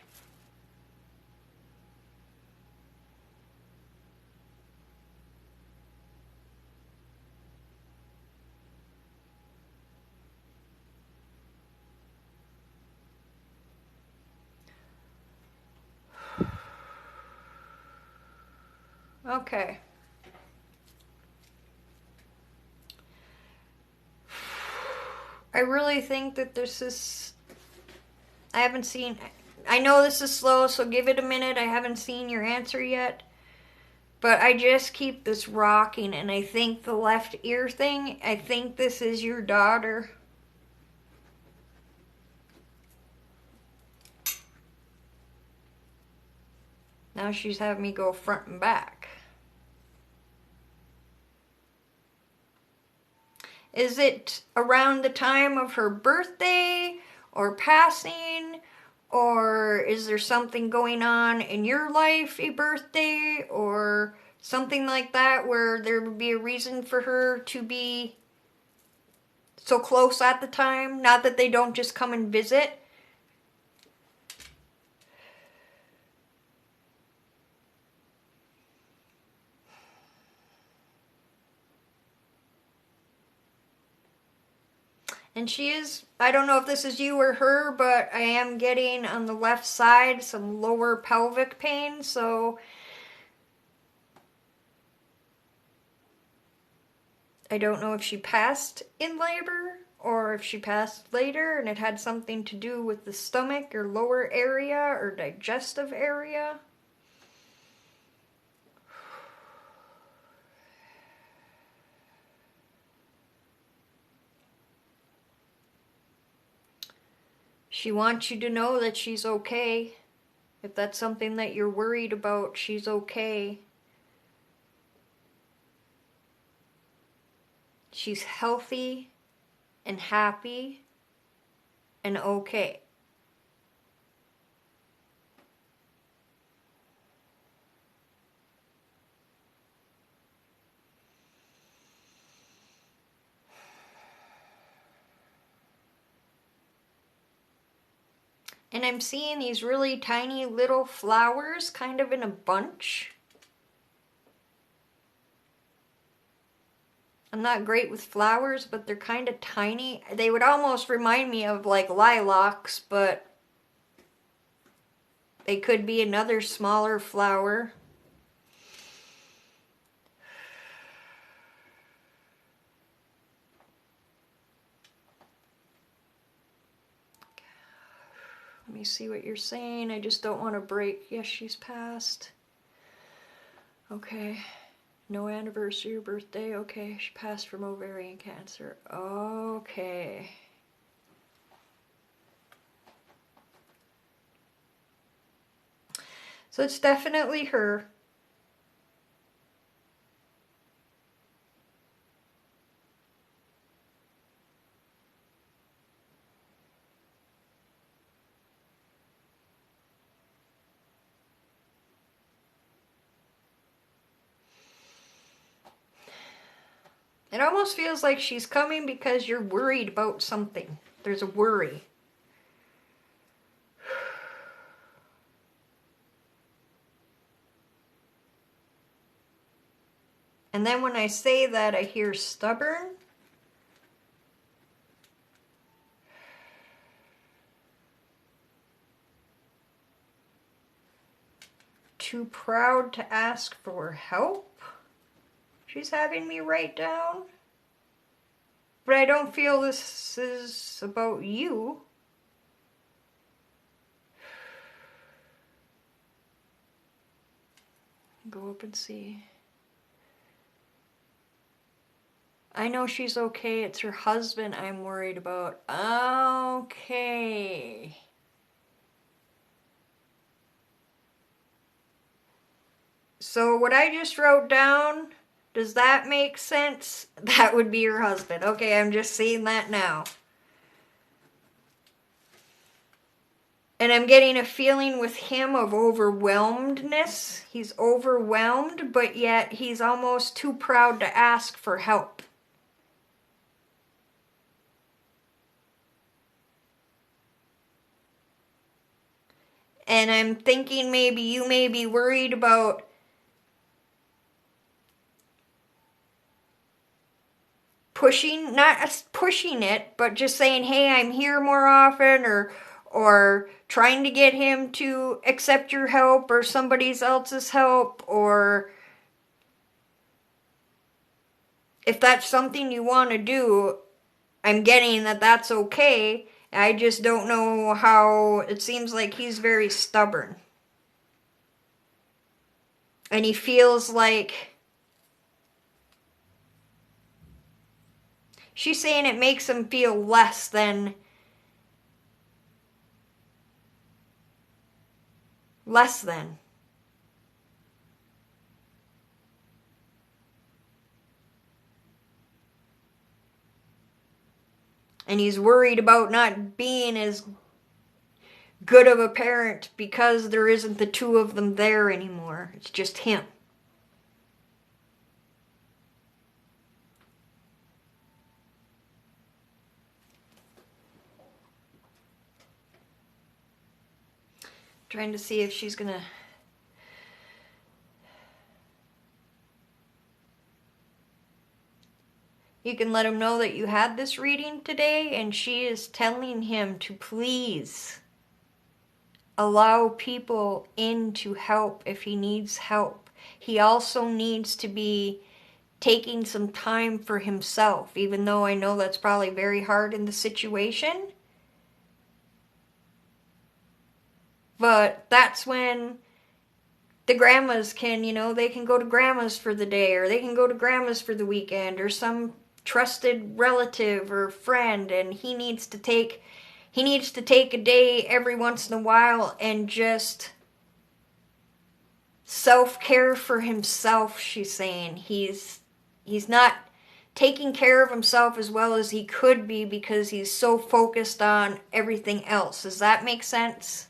Okay. I really think that this is... I haven't seen... I know this is slow, so give it a minute. I haven't seen your answer yet. But I just keep this rocking, and I think the left ear thing, I think this is your daughter. Now she's having me go front and back. Is it around the time of her birthday or passing? Or is there something going on in your life, a birthday or something like that, where there would be a reason for her to be so close at the time? Not that they don't just come and visit. And she is, I don't know if this is you or her, but I am getting on the left side some lower pelvic pain, so I don't know if she passed in labor or if she passed later and it had something to do with the stomach or lower area or digestive area. She wants you to know that she's okay. If that's something that you're worried about, she's okay. She's healthy and happy and okay. And I'm seeing these really tiny little flowers kind of in a bunch. I'm not great with flowers, but they're kind of tiny. They would almost remind me of like lilacs, but they could be another smaller flower. Let me see what you're saying. I just don't want to break. Yes, she's passed. Okay. No anniversary or birthday. Okay, she passed from ovarian cancer. Okay. So it's definitely her. It almost feels like she's coming because you're worried about something. There's a worry. And then when I say that, I hear stubborn. Too proud to ask for help. She's having me write down. But I don't feel this is about you. Go up and see. I know she's okay. It's her husband I'm worried about. Okay. So what I just wrote down, does that make sense? That would be your husband. Okay, I'm just seeing that now. And I'm getting a feeling with him of overwhelmedness. He's overwhelmed, but yet he's almost too proud to ask for help. And I'm thinking maybe you may be worried about pushing, not pushing it, but just saying, hey, I'm here more often, or trying to get him to accept your help or somebody else's help, or if that's something you want to do, I'm getting that that's okay. I just don't know how. It seems like he's very stubborn. And he feels like, she's saying it makes him feel less than. And he's worried about not being as good of a parent because there isn't the two of them there anymore. It's just him. Trying to see if she's gonna. You can let him know that you had this reading today, and she is telling him to please allow people in to help if he needs help. He also needs to be taking some time for himself, even though I know that's probably very hard in the situation. But that's when the grandmas can, they can go to grandma's for the day, or they can go to grandma's for the weekend, or some trusted relative or friend, and he needs to take a day every once in a while and just self-care for himself, she's saying. He's not taking care of himself as well as he could be because he's so focused on everything else. Does that make sense?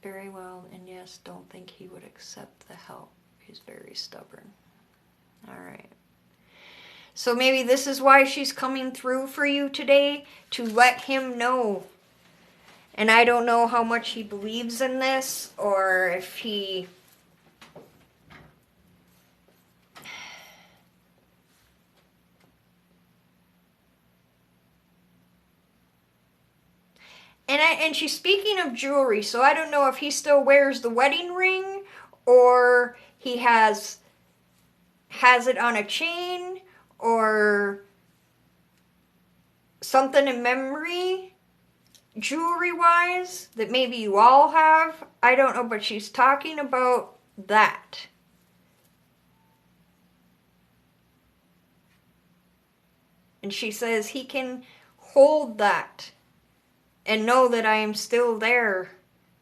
Very well, and yes, don't think he would accept the help. He's very stubborn. All right. So maybe this is why she's coming through for you today, to let him know. And I don't know how much he believes in this, or if he... And she's speaking of jewelry, so I don't know if he still wears the wedding ring, or he has it on a chain, or something in memory, jewelry-wise, that maybe you all have. I don't know, but she's talking about that. And she says he can hold that and know that I am still there,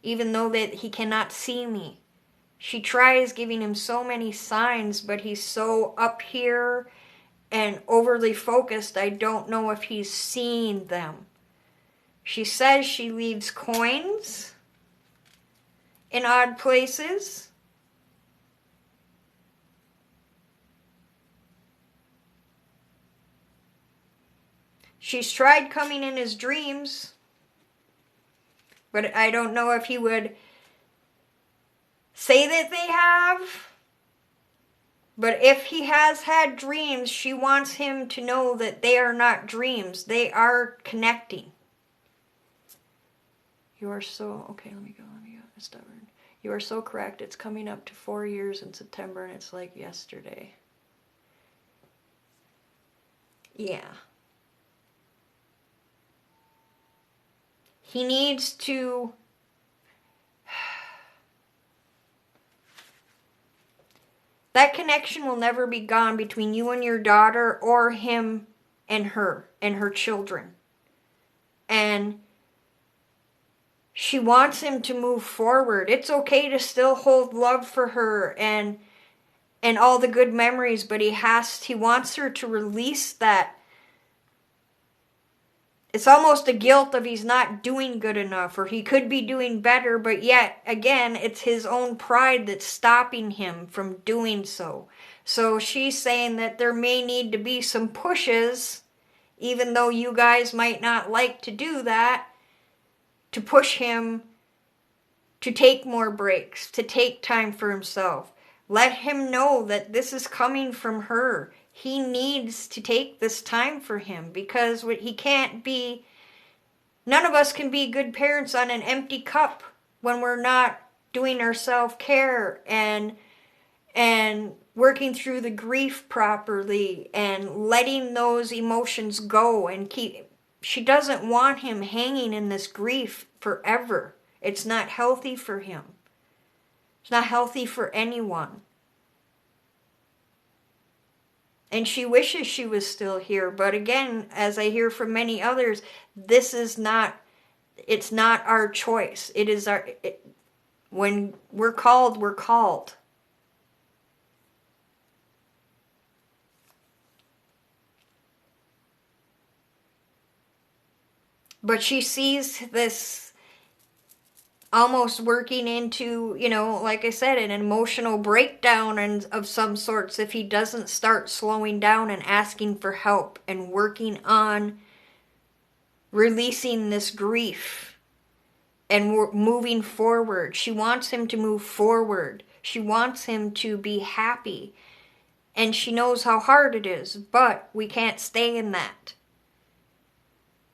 even though that he cannot see me. She tries giving him so many signs, but he's so up here and overly focused, I don't know if he's seeing them. She says she leaves coins in odd places. She's tried coming in his dreams, but I don't know if he would say that they have. But if he has had dreams, she wants him to know that they are not dreams. They are connecting. You are so... Okay, let me go. Stubborn. You are so correct. It's coming up to 4 years in September, and it's like yesterday. Yeah. He needs to... That connection will never be gone between you and your daughter, or him and her children. And she wants him to move forward. It's okay to still hold love for her and all the good memories, but he wants her to release that. It's almost a guilt of he's not doing good enough, or he could be doing better, but yet, again, it's his own pride that's stopping him from doing so. So she's saying that there may need to be some pushes, even though you guys might not like to do that, to push him to take more breaks, to take time for himself. Let him know that this is coming from her. He needs to take this time for him, because he can't be, none of us can be good parents on an empty cup when we're not doing our self-care and working through the grief properly and letting those emotions go and she doesn't want him hanging in this grief forever. It's not healthy for him. It's not healthy for anyone. And she wishes she was still here. But again, as I hear from many others, it's not our choice. It is when we're called, we're called. But she sees this almost working into, like I said, an emotional breakdown of some sorts if he doesn't start slowing down and asking for help and working on releasing this grief and moving forward. She wants him to move forward. She wants him to be happy. And she knows how hard it is, but we can't stay in that.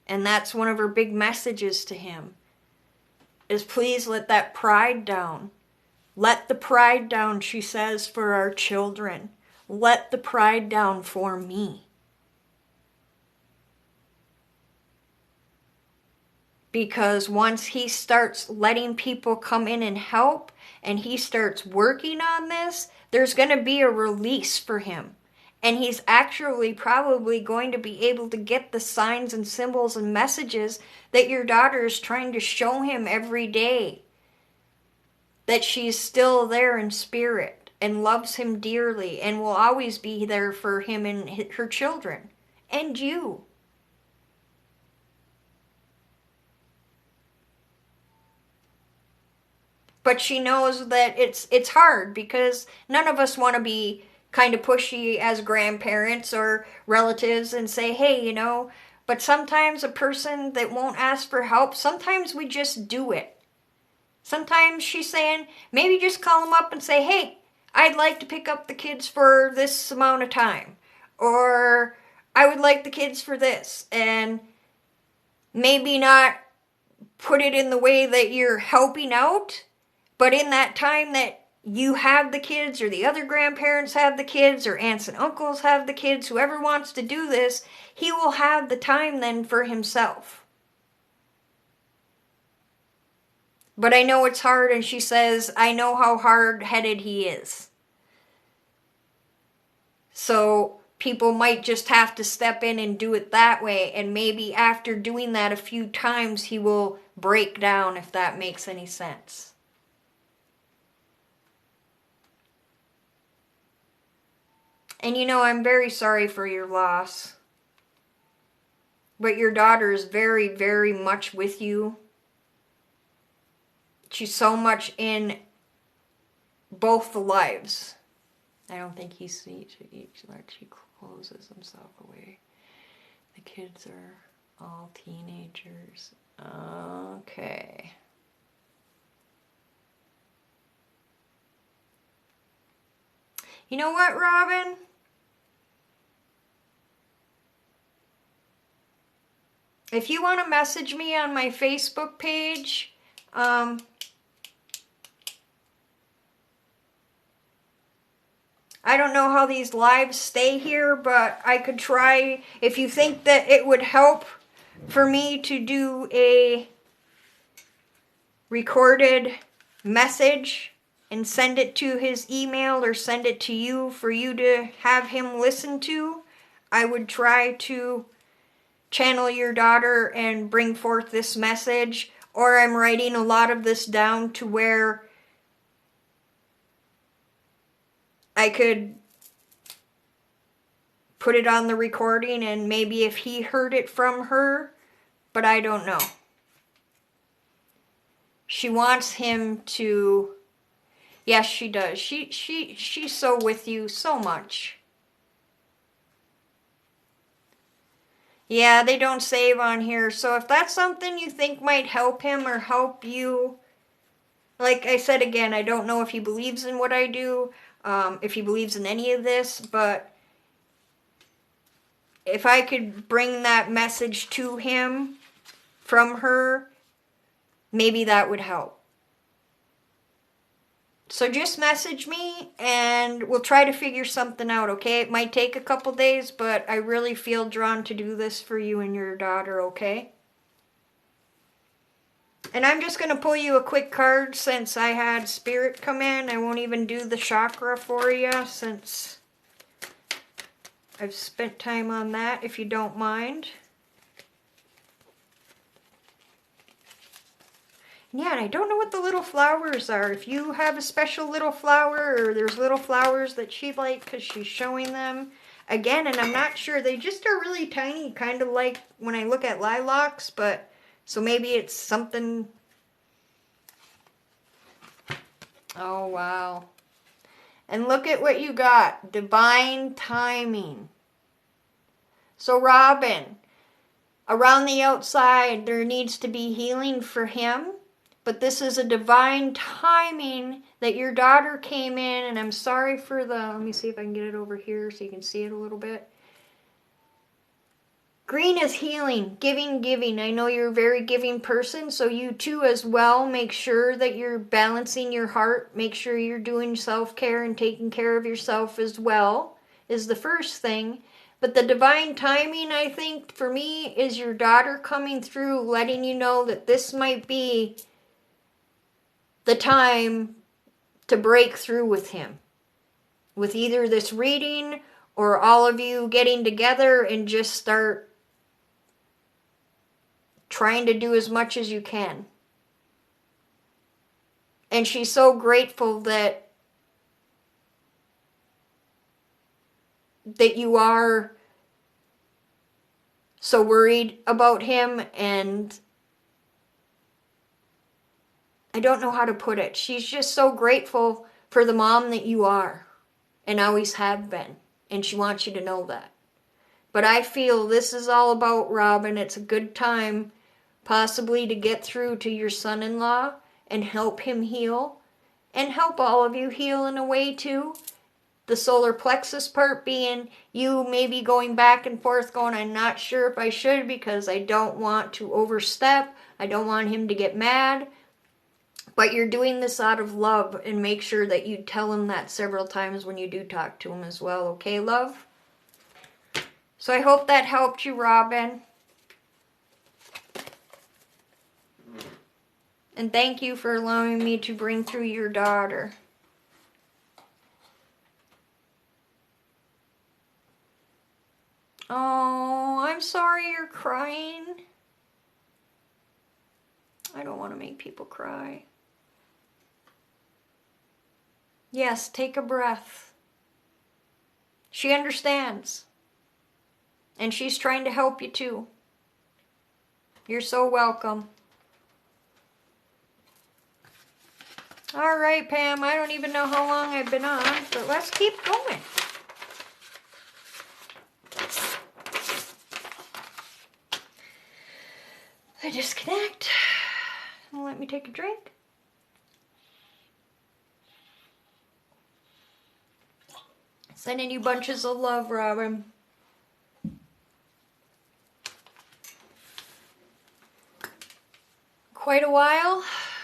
And that's one of her big messages to him, is please let that pride down. Let the pride down, she says, for our children. Let the pride down for me. Because once he starts letting people come in and help, and he starts working on this, there's going to be a release for him. And he's actually probably going to be able to get the signs and symbols and messages that your daughter is trying to show him every day. That she's still there in spirit and loves him dearly and will always be there for him and her children. And you. But she knows that it's hard, because none of us want to be kind of pushy as grandparents or relatives and say, hey, but sometimes a person that won't ask for help, sometimes we just do it. Sometimes she's saying, maybe just call them up and say, hey, I'd like to pick up the kids for this amount of time. Or I would like the kids for this. And maybe not put it in the way that you're helping out, but in that time that you have the kids, or the other grandparents have the kids, or aunts and uncles have the kids, whoever wants to do this, he will have the time then for himself. But I know it's hard, and she says, I know how hard-headed he is. So people might just have to step in and do it that way, and maybe after doing that a few times, he will break down, if that makes any sense. And I'm very sorry for your loss. But your daughter is very, very much with you. She's so much in both the lives. I don't think he sees each much. He closes himself away. The kids are all teenagers. Okay. You know what, Robin? If you want to message me on my Facebook page, I don't know how these lives stay here, but I could try, if you think that it would help for me to do a recorded message and send it to his email or send it to you for you to have him listen to, I would try to channel your daughter and bring forth this message. Or I'm writing a lot of this down to where I could put it on the recording, and maybe if he heard it from her, but I don't know. She wants him to, yes, she does. She's so with you so much. Yeah, they don't save on here, so if that's something you think might help him or help you, like I said again, I don't know if he believes in what I do, if he believes in any of this, but if I could bring that message to him from her, maybe that would help. So just message me and we'll try to figure something out, okay? It might take a couple days, but I really feel drawn to do this for you and your daughter, okay? And I'm just going to pull you a quick card since I had Spirit come in. I won't even do the chakra for you since I've spent time on that, if you don't mind. Yeah, and I don't know what the little flowers are. If you have a special little flower or there's little flowers that she'd like because she's showing them. Again, and I'm not sure. They just are really tiny, kind of like when I look at lilacs, but so maybe it's something. Oh, wow. And look at what you got. Divine timing. So Robin, around the outside, there needs to be healing for him. But this is a divine timing that your daughter came in, and I'm sorry for the, let me see if I can get it over here so you can see it a little bit. Green is healing, giving. I know you're a very giving person, so you too as well. Make sure that you're balancing your heart. Make sure you're doing self-care and taking care of yourself as well is the first thing. But the divine timing, I think, for me, is your daughter coming through, letting you know that this might be the time to break through with him. With either this reading or all of you getting together and just start trying to do as much as you can. And she's so grateful that you are so worried about him, and I don't know how to put it. She's just so grateful for the mom that you are and always have been. And she wants you to know that. But I feel this is all about Robin. It's a good time possibly to get through to your son-in-law and help him heal. And help all of you heal in a way too. The solar plexus part being you maybe going back and forth going, I'm not sure if I should because I don't want to overstep. I don't want him to get mad. But you're doing this out of love, and make sure that you tell him that several times when you do talk to him as well. Okay, love? So I hope that helped you, Robin. And thank you for allowing me to bring through your daughter. Oh, I'm sorry you're crying. I don't want to make people cry. Yes, take a breath. She understands. And she's trying to help you too. You're so welcome. All right, Pam, I don't even know how long I've been on, but let's keep going. I disconnect. Let me take a drink. Sending you bunches of love, Robin. Quite a while.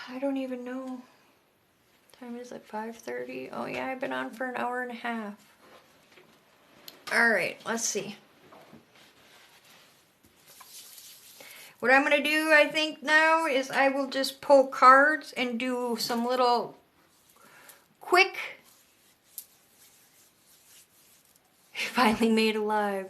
I don't even know. What time is it? 5:30? Oh yeah, I've been on for an hour and a half. All right, let's see. What I'm going to do, I think now, is I will just pull cards and do some little quick. Finally made alive.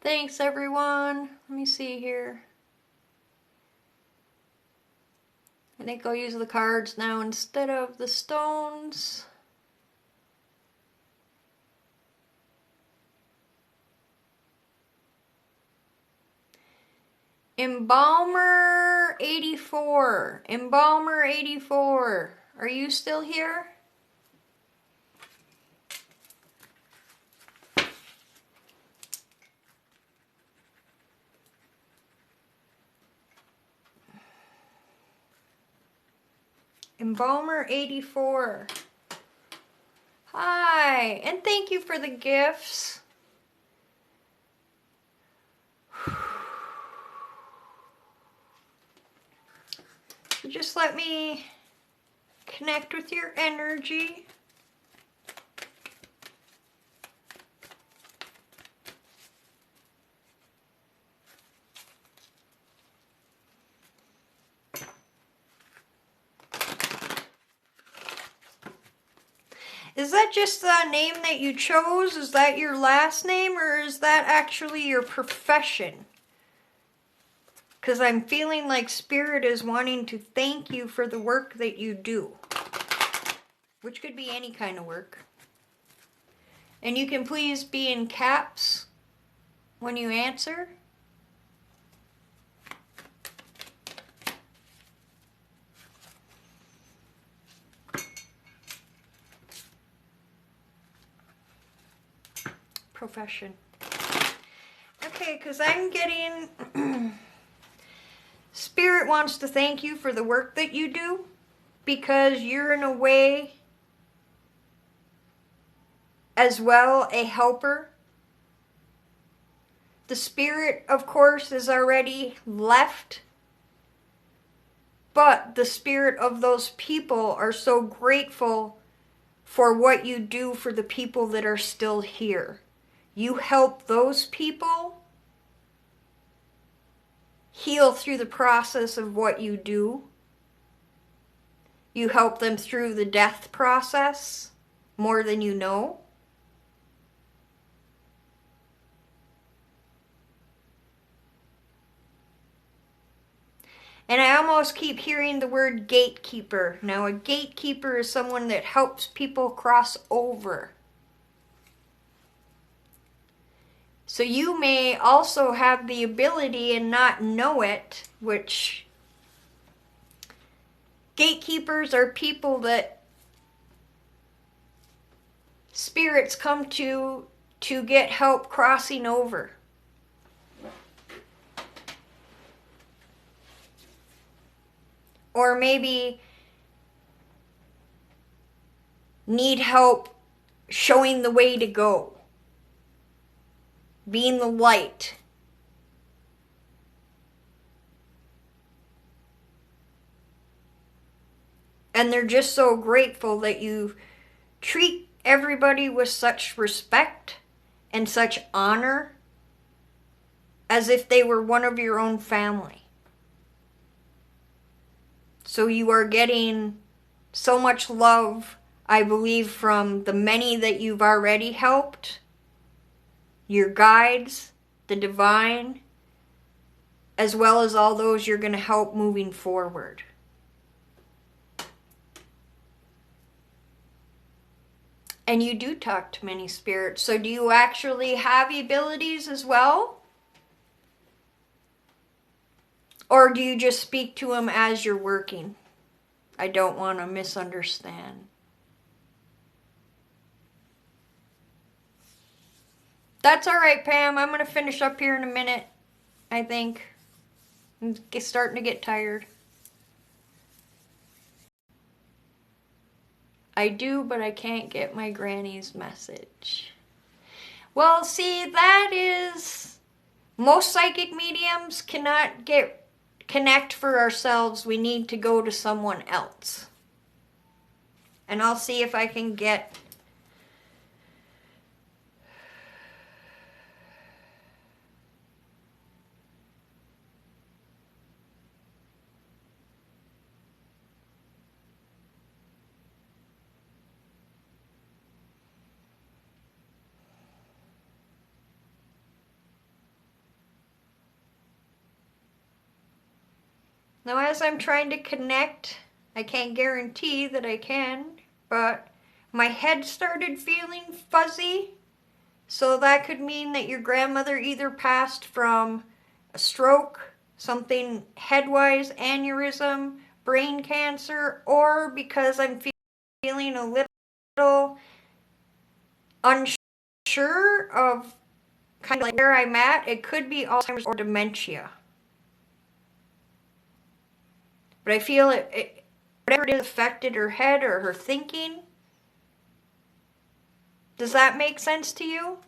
Thanks, everyone. Let me see here. I think I'll use the cards now instead of the stones. Embalmer 84. Embalmer 84. Are you still here? Embalmer 84. Hi, and thank you for the gifts. So just let me connect with your energy. Is that just the name that you chose? Is that your last name, or is that actually your profession? Because I'm feeling like Spirit is wanting to thank you for the work that you do. Which could be any kind of work. And you can please be in caps when you answer. Profession. Okay, because I'm getting... Spirit wants to thank you for the work that you do, because you're in a way as well a helper. The Spirit, of course, is already left, but the spirit of those people are so grateful for what you do for the people that are still here. You help those people heal through the process of what you do. You help them through the death process more than you know. And I almost keep hearing the word gatekeeper. Now, a gatekeeper is someone that helps people cross over. So you may also have the ability and not know it, which gatekeepers are people that spirits come to get help crossing over. Or maybe need help showing the way to go. Being the light. And they're just so grateful that you treat everybody with such respect and such honor as if they were one of your own family. So you are getting so much love, I believe, from the many that you've already helped, your guides, the divine, as well as all those you're going to help moving forward. And you do talk to many spirits. So do you actually have abilities as well? Or do you just speak to them as you're working? I don't want to misunderstand. That's all right, Pam. I'm going to finish up here in a minute, I think. I'm starting to get tired. I do, but I can't get my granny's message. Well, see, that is... Most psychic mediums cannot connect for ourselves. We need to go to someone else. And I'll see if I can get... Now, as I'm trying to connect, I can't guarantee that I can, but my head started feeling fuzzy. So that could mean that your grandmother either passed from a stroke, something head-wise, aneurysm, brain cancer, or because I'm feeling a little unsure of kind of like where I'm at. It could be Alzheimer's or dementia. But I feel whatever it is affected her head or her thinking. Does that make sense to you?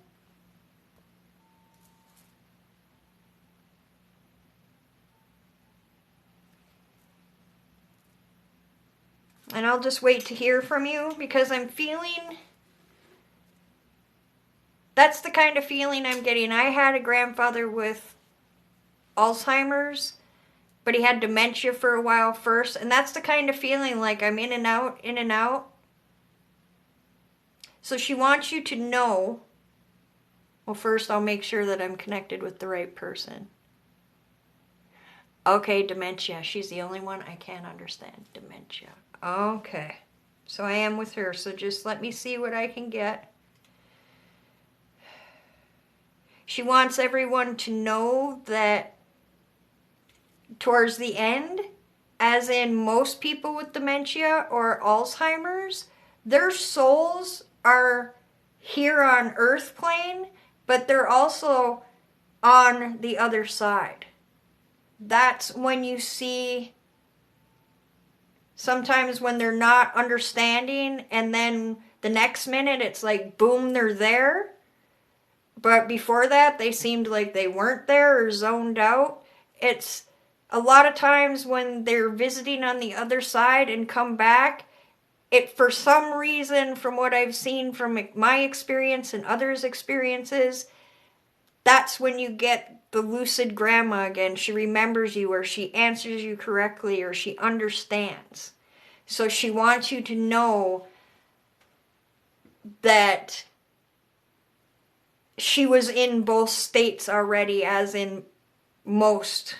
And I'll just wait to hear from you because I'm feeling... That's the kind of feeling I'm getting. I had a grandfather with Alzheimer's, but he had dementia for a while first. And that's the kind of feeling like I'm in and out, in and out. So she wants you to know... Well, first I'll make sure that I'm connected with the right person. Okay, dementia. She's the only one I can't understand. Dementia. Okay. So I am with her. So just let me see what I can get. She wants everyone to know that towards the end, as in most people with dementia or Alzheimer's, their souls are here on Earth plane, but they're also on the other side. That's when you see sometimes when they're not understanding and then the next minute it's like boom, they're there. But before that they seemed like they weren't there or zoned out. It's a lot of times when they're visiting on the other side and come back, it for some reason from what I've seen from my experience and others' experiences, that's when you get the lucid grandma again. She remembers you or she answers you correctly or she understands. So she wants you to know that she was in both states already, as in most.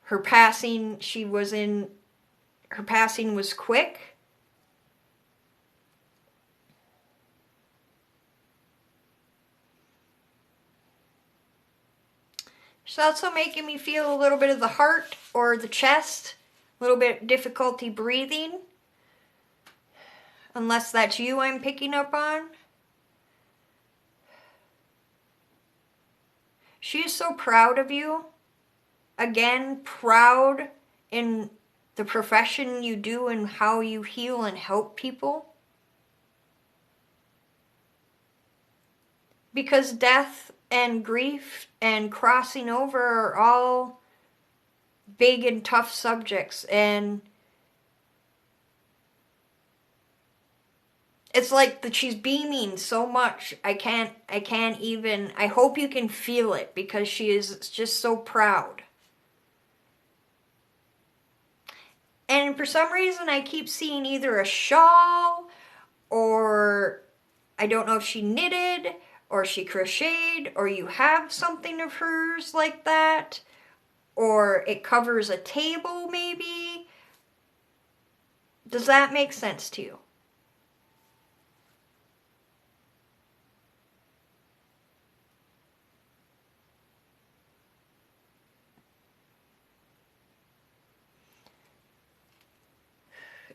Her passing was quick. She's also making me feel a little bit of the heart or the chest, a little bit difficulty breathing. Unless that's you I'm picking up on. She is so proud of you. Again, proud in the profession you do and how you heal and help people. Because death and grief and crossing over are all big and tough subjects, and it's like that she's beaming so much. I can't even, I hope you can feel it because she is just so proud. And for some reason I keep seeing either a shawl or I don't know if she knitted or she crocheted, or you have something of hers like that, or it covers a table maybe. Does that make sense to you?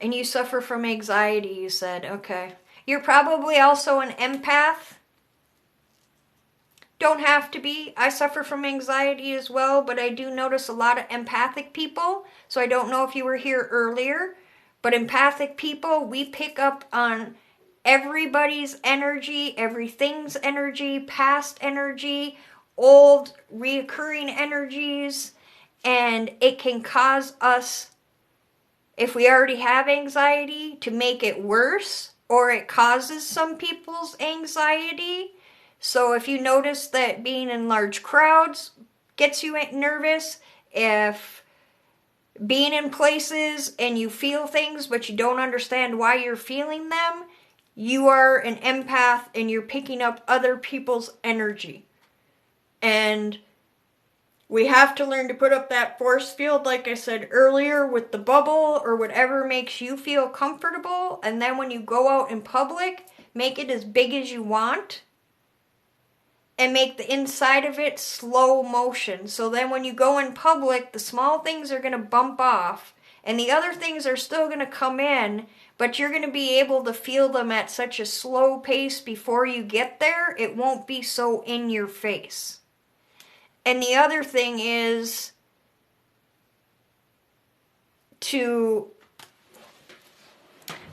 And you suffer from anxiety, you said. Okay. You're probably also an empath. Don't have to be. I suffer from anxiety as well, but I do notice a lot of empathic people. So I don't know if you were here earlier, but empathic people, we pick up on everybody's energy, everything's energy, past energy, old reoccurring energies, and it can cause us, if we already have anxiety, to make it worse, or it causes some people's anxiety. So if you notice that being in large crowds gets you nervous, if being in places and you feel things but you don't understand why you're feeling them, you are an empath and you're picking up other people's energy. And we have to learn to put up that force field, like I said earlier, with the bubble or whatever makes you feel comfortable. And then when you go out in public, make it as big as you want. and make the inside of it slow motion. So then when you go in public, the small things are going to bump off and the other things are still going to come in, but you're going to be able to feel them at such a slow pace before you get there. It won't be so in your face. And the other thing is to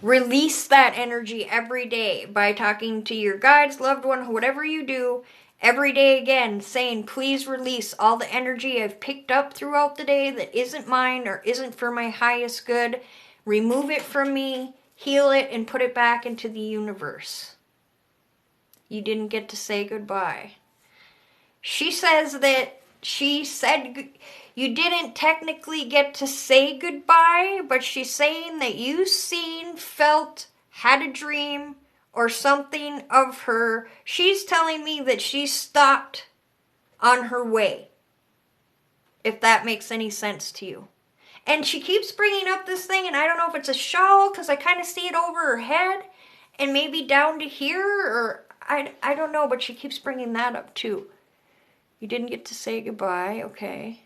release that energy every day by talking to your guides, loved one, whatever you do, every day again, saying, please release all the energy I've picked up throughout the day that isn't mine or isn't for my highest good. Remove it from me, heal it, and put it back into the universe. You didn't get to say goodbye. She says that she said you didn't technically get to say goodbye, but she's saying that you seen, felt, had a dream, or something of her. She's telling me that she stopped on her way, if that makes any sense to you. And she keeps bringing up this thing, and I don't know if it's a shawl, because I kind of see it over her head, and maybe down to here, or I don't know, but she keeps bringing that up too. You didn't get to say goodbye, okay.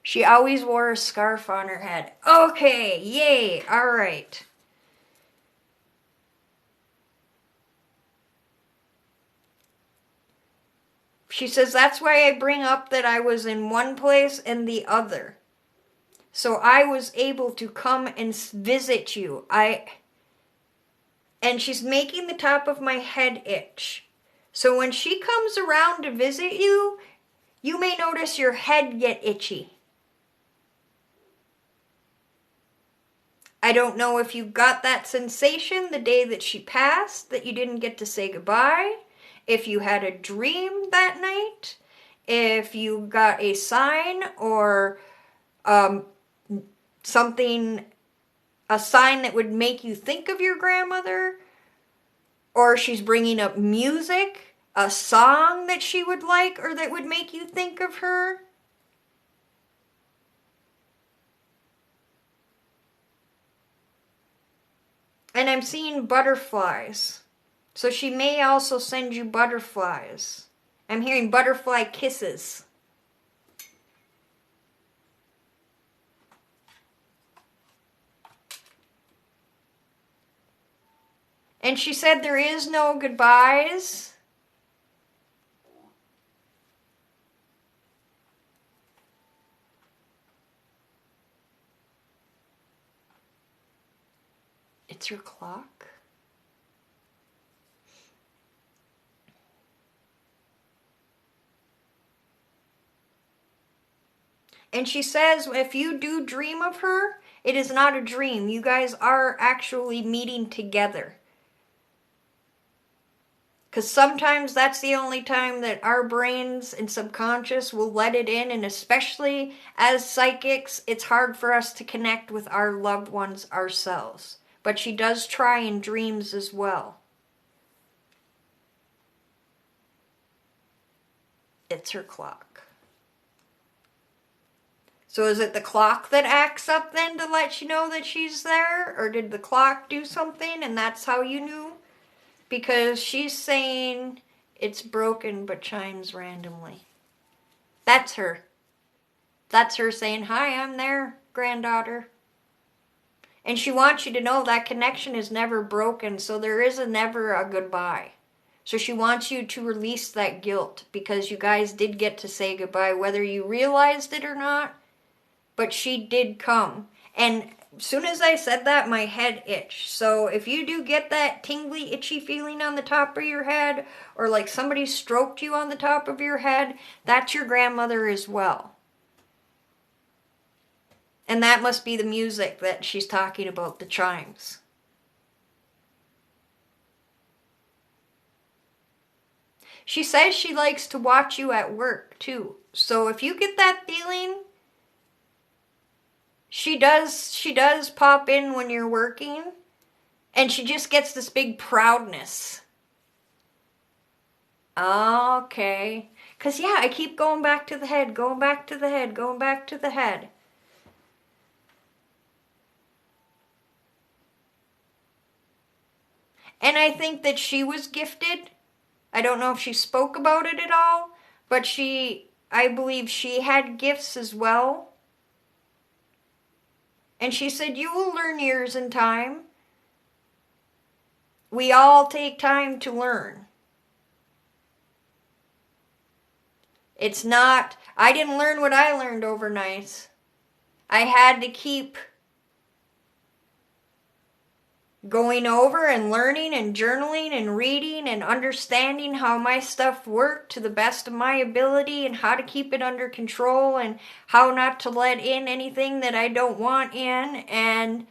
She always wore a scarf on her head. Okay, yay, all right. She says, that's why I bring up that I was in one place and the other. So I was able to come and visit you. And she's making the top of my head itch. So when she comes around to visit you, you may notice your head get itchy. I don't know if you got that sensation the day that she passed, that you didn't get to say goodbye, if you had a dream that night, if you got a sign or something, a sign that would make you think of your grandmother, or she's bringing up music, a song that she would like or that would make you think of her. And I'm seeing butterflies. So she may also send you butterflies. I'm hearing butterfly kisses. And she said there is no goodbyes. It's your clock. And she says if you do dream of her, it is not a dream. You guys are actually meeting together. Because sometimes that's the only time that our brains and subconscious will let it in. And especially as psychics, it's hard for us to connect with our loved ones ourselves. But she does try in dreams as well. It's her clock. So is it the clock that acts up then to let you know that she's there? Or did the clock do something and that's how you knew? Because she's saying it's broken but chimes randomly. That's her. That's her saying, hi, I'm there, granddaughter. And she wants you to know that connection is never broken, so there is never a goodbye. So she wants you to release that guilt because you guys did get to say goodbye, whether you realized it or not. But she did come. And as soon as I said that, my head itched. So if you do get that tingly, itchy feeling on the top of your head, or like somebody stroked you on the top of your head, that's your grandmother as well. And that must be the music that she's talking about, the chimes. She says she likes to watch you at work too. So if you get that feeling, she does pop in when you're working, and she just gets this big proudness. Okay. Because yeah, I keep going back to the head, going back to the head, going back to the head. And I think that she was gifted I don't know if she spoke about it at all, but I believe she had gifts as well. And she said, you will learn years in time. We all take time to learn. It's not, I didn't learn what I learned overnight. I had to keep going over and learning and journaling and reading and understanding how my stuff worked to the best of my ability and how to keep it under control and how not to let in anything that I don't want in. And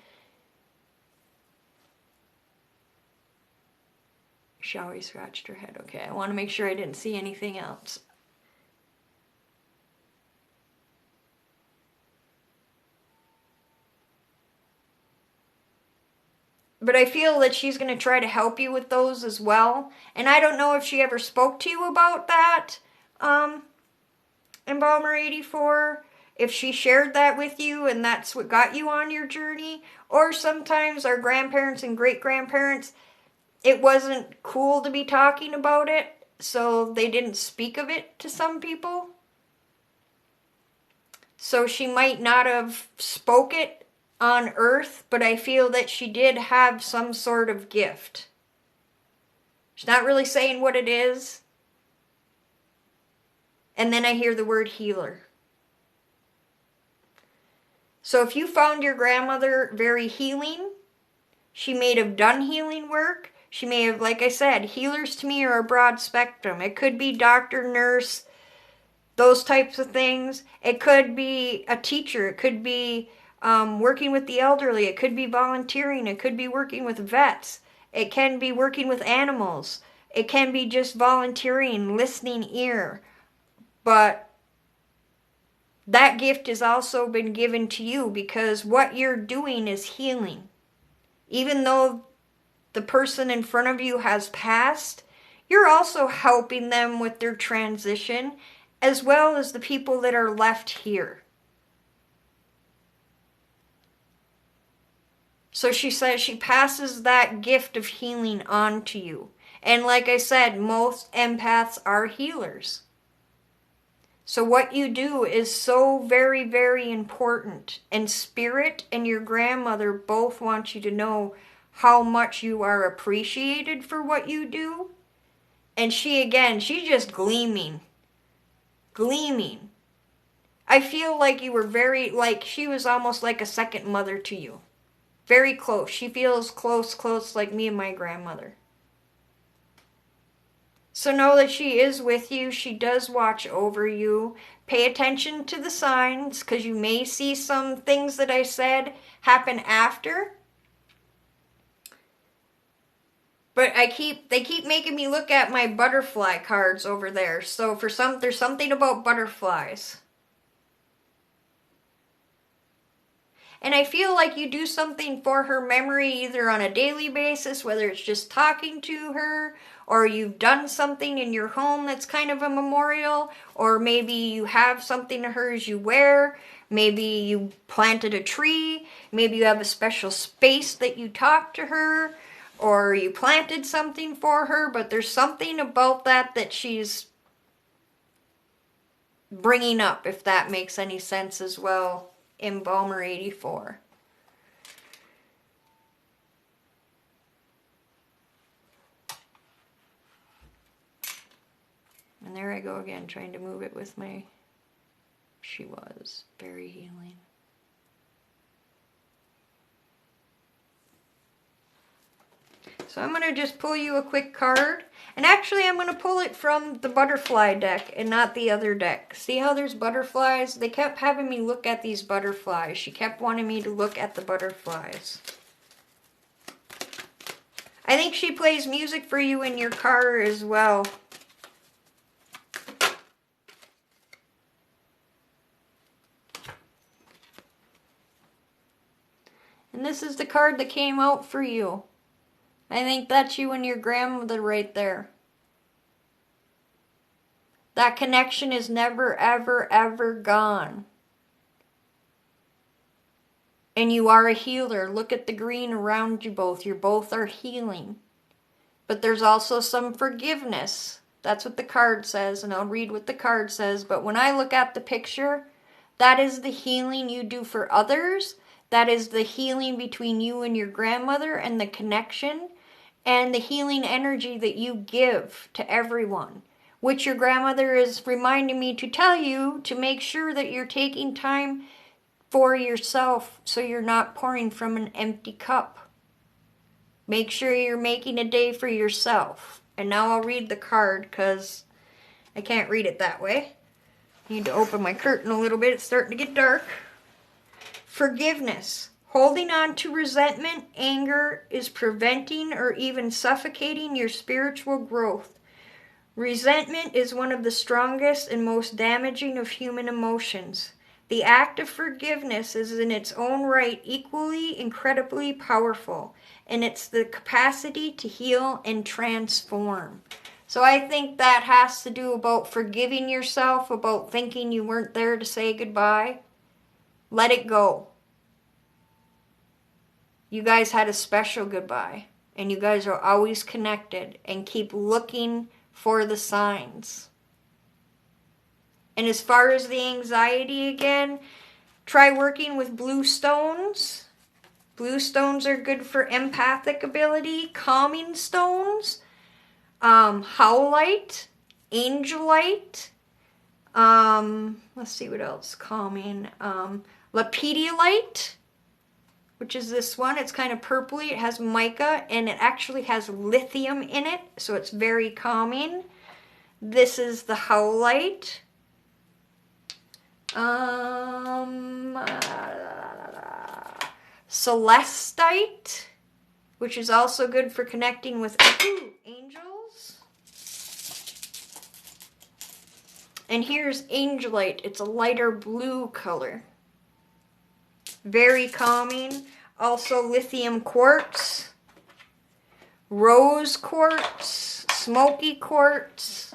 she always scratched her head. Okay, I want to make sure I didn't see anything else. But I feel that she's going to try to help you with those as well. And I don't know if she ever spoke to you about that, Embalmer 84. If she shared that with you and that's what got you on your journey. Or sometimes our grandparents and great-grandparents, it wasn't cool to be talking about it, so they didn't speak of it to some people. So she might not have spoke it on earth, but I feel that she did have some sort of gift. She's not really saying what it is. And then I hear the word healer. So if you found your grandmother very healing, she may have done healing work. She may have, like I said, healers to me are a broad spectrum. It could be doctor, nurse, those types of things. It could be a teacher. It could be working with the elderly. It could be volunteering. It could be working with vets. It can be working with animals. It can be just volunteering, listening ear. But that gift has also been given to you because what you're doing is healing. Even though the person in front of you has passed, you're also helping them with their transition, as well as the people that are left here. So she says she passes that gift of healing on to you. And like I said, most empaths are healers. So what you do is so very, very important. And Spirit and your grandmother both want you to know how much you are appreciated for what you do. And she's just gleaming. Gleaming. I feel like you were she was almost like a second mother to you. Very close. She feels close like me and my grandmother. So know that she is with you. She does watch over you. Pay attention to the signs, because you may see some things that I said happen after. But they keep making me look at my butterfly cards over there. So there's something about butterflies. And I feel like you do something for her memory either on a daily basis, whether it's just talking to her, or you've done something in your home that's kind of a memorial, or maybe you have something to her as you wear, maybe you planted a tree, maybe you have a special space that you talk to her, or you planted something for her, but there's something about that she's bringing up, if that makes any sense as well. Embalmer 84. And there I go again, trying to move it with my... She was very healing. So I'm going to just pull you a quick card. And actually I'm going to pull it from the butterfly deck and not the other deck. See how there's butterflies? They kept having me look at these butterflies. She kept wanting me to look at the butterflies. I think she plays music for you in your car as well. And this is the card that came out for you. I think that's you and your grandmother right there. That connection is never, ever, ever gone. And you are a healer. Look at the green around you both. You both are healing. But there's also some forgiveness. That's what the card says, and I'll read what the card says. But when I look at the picture, that is the healing you do for others. That is the healing between you and your grandmother and the connection and the healing energy that you give to everyone, which your grandmother is reminding me to tell you to make sure that you're taking time for yourself so you're not pouring from an empty cup. Make sure you're making a day for yourself. And now I'll read the card because I can't read it that way. I need to open my curtain a little bit. It's starting to get dark. Forgiveness. Holding on to resentment, anger is preventing or even suffocating your spiritual growth. Resentment is one of the strongest and most damaging of human emotions. The act of forgiveness is in its own right equally incredibly powerful, and it's the capacity to heal and transform. So I think that has to do about forgiving yourself, about thinking you weren't there to say goodbye. Let it go. You guys had a special goodbye, and you guys are always connected, and keep looking for the signs. And as far as the anxiety again, try working with blue stones. Blue stones are good for empathic ability. Calming stones, howlite, angelite, let's see what else, calming, lapidolite, which is this one. It's kind of purpley. It has mica, and it actually has lithium in it, so it's very calming. This is the howlite. Celestite, which is also good for connecting with angels. And here's angelite. It's a lighter blue color. Very calming. Also lithium quartz, rose quartz, smoky quartz.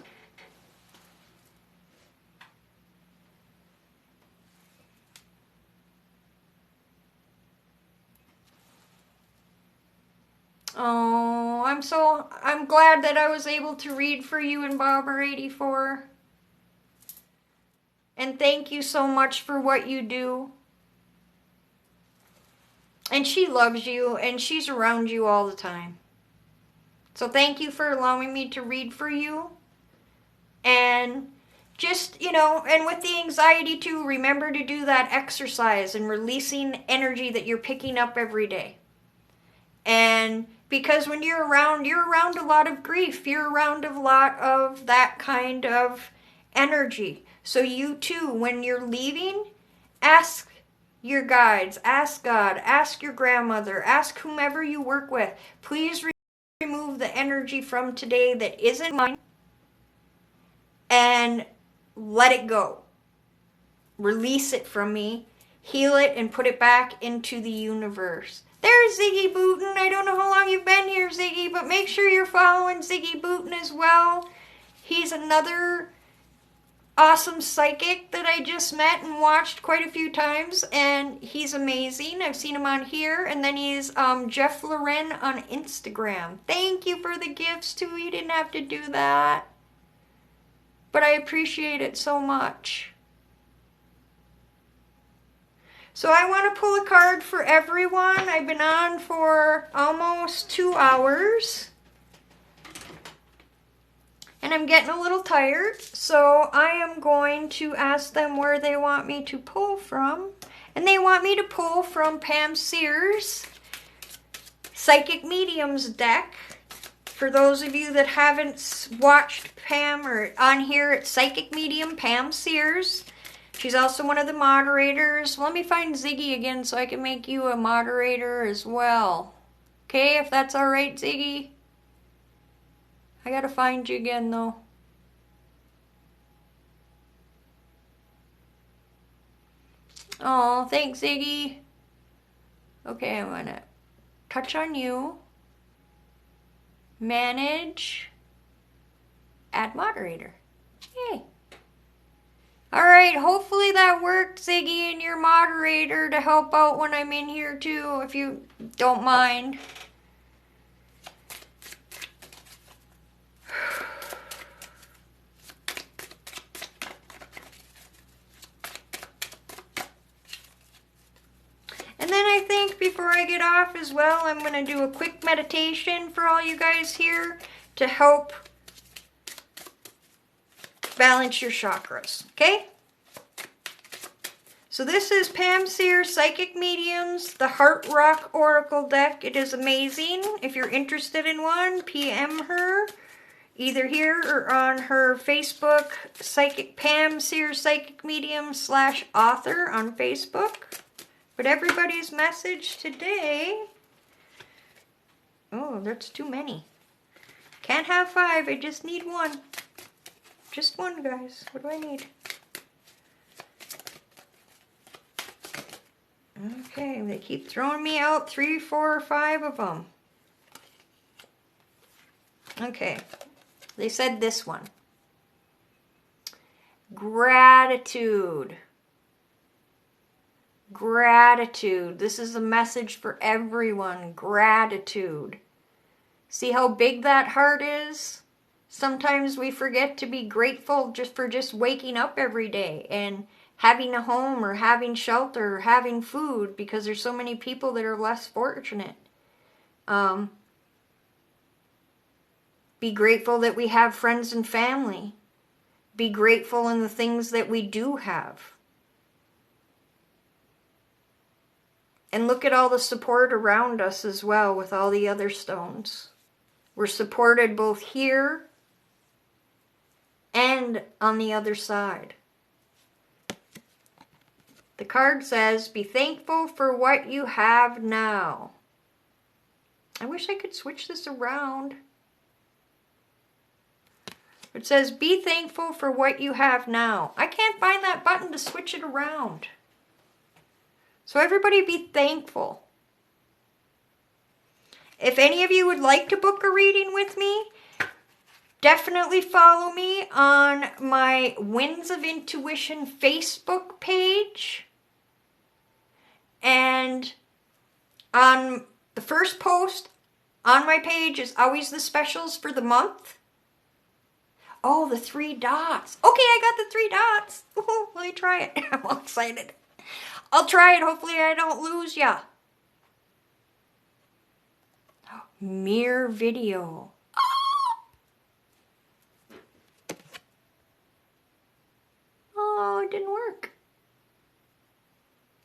Oh, I'm glad that I was able to read for you and Bobber 84. And thank you so much for what you do. And she loves you, and she's around you all the time. So thank you for allowing me to read for you. And just, and with the anxiety too, remember to do that exercise and releasing energy that you're picking up every day. And because when you're around a lot of grief. You're around a lot of that kind of energy. So you too, when you're leaving, ask your guides, ask God, ask your grandmother, ask whomever you work with. Please remove the energy from today that isn't mine and let it go. Release it from me, heal it, and put it back into the universe. There's Ziggy Booten. I don't know how long you've been here, Ziggy, but make sure you're following Ziggy Booten as well. He's another awesome psychic that I just met and watched quite a few times, and he's amazing. I've seen him on here, and then he's Jeff Loren on Instagram. Thank you for the gifts too. You didn't have to do that, but I appreciate it so much. So I want to pull a card for everyone. I've been on for almost 2 hours. And I'm getting a little tired. So I am going to ask them where they want me to pull from. And they want me to pull from Pam Sears' Psychic Mediums deck. For those of you that haven't watched Pam or on here, it's Psychic Medium Pam Sears. She's also one of the moderators. Let me find Ziggy again so I can make you a moderator as well. Okay, if that's all right, Ziggy. I gotta find you again, though. Oh, thanks, Ziggy. Okay, I'm gonna touch on you. Manage. Add moderator. Yay. Alright, hopefully that worked, Ziggy, and your moderator to help out when I'm in here too, if you don't mind. before I get off as well, I'm going to do a quick meditation for all you guys here to help balance your chakras, okay? So this is Pam Sears Psychic Mediums, the Heart Rock Oracle deck. It is amazing. If you're interested in one, PM her, either here or on her Facebook, Pam Sears Psychic Medium /author on Facebook. But everybody's message today, oh, that's too many. Can't have 5, I just need 1. Just 1, guys. What do I need? Okay, they keep throwing me out 3, 4, or 5 of them. Okay, they said this one. Gratitude. Gratitude. This is a message for everyone. Gratitude. See how big that heart is? Sometimes we forget to be grateful just for waking up every day and having a home or having shelter or having food, because there's so many people that are less fortunate. Be grateful that we have friends and family. Be grateful in the things that we do have. And look at all the support around us as well with all the other stones. We're supported both here and on the other side. The card says, be thankful for what you have now. I wish I could switch this around. It says, be thankful for what you have now. I can't find that button to switch it around. So everybody be thankful. If any of you would like to book a reading with me, definitely follow me on my Winds of Intuition Facebook page. And on the first post on my page is always the specials for the month. Oh, the 3 dots. Okay, I got the 3 dots. Let me try it. I'm all excited. I'll try it. Hopefully I don't lose ya. Mirror video. Oh, it didn't work.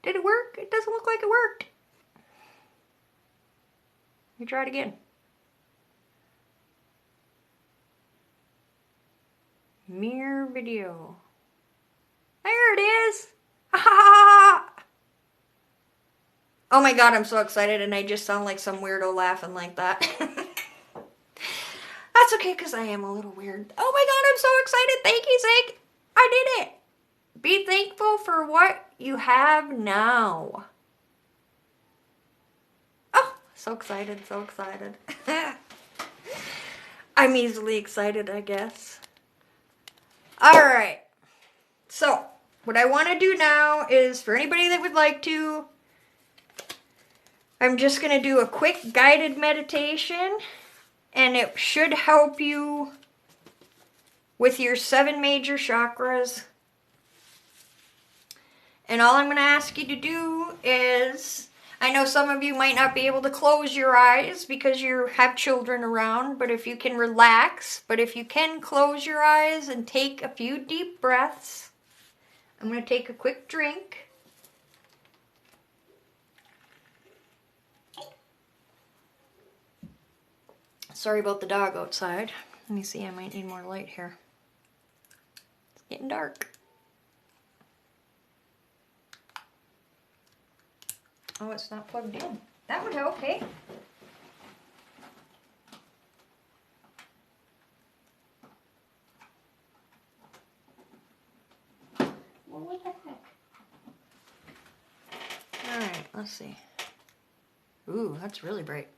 Did it work? It doesn't look like it worked. Let me try it again. Mirror video. There it is. Oh my god, I'm so excited, and I just sound like some weirdo laughing like that. That's okay, because I am a little weird. Oh my god, I'm so excited. Thank you, Zig. I did it. Be thankful for what you have now. Oh, so excited, so excited. I'm easily excited, I guess. Alright. So, what I want to do now is, for anybody that would like to, I'm just going to do a quick guided meditation, and it should help you with your 7 major chakras. And all I'm going to ask you to do is, I know some of you might not be able to close your eyes because you have children around, but if you can relax, but if you can close your eyes and take a few deep breaths. I'm going to take a quick drink. Sorry about the dog outside. Let me see, I might need more light here. It's getting dark. Oh, it's not plugged in. That would help, hey? Well, what the heck? Alright, let's see. Ooh, that's really bright.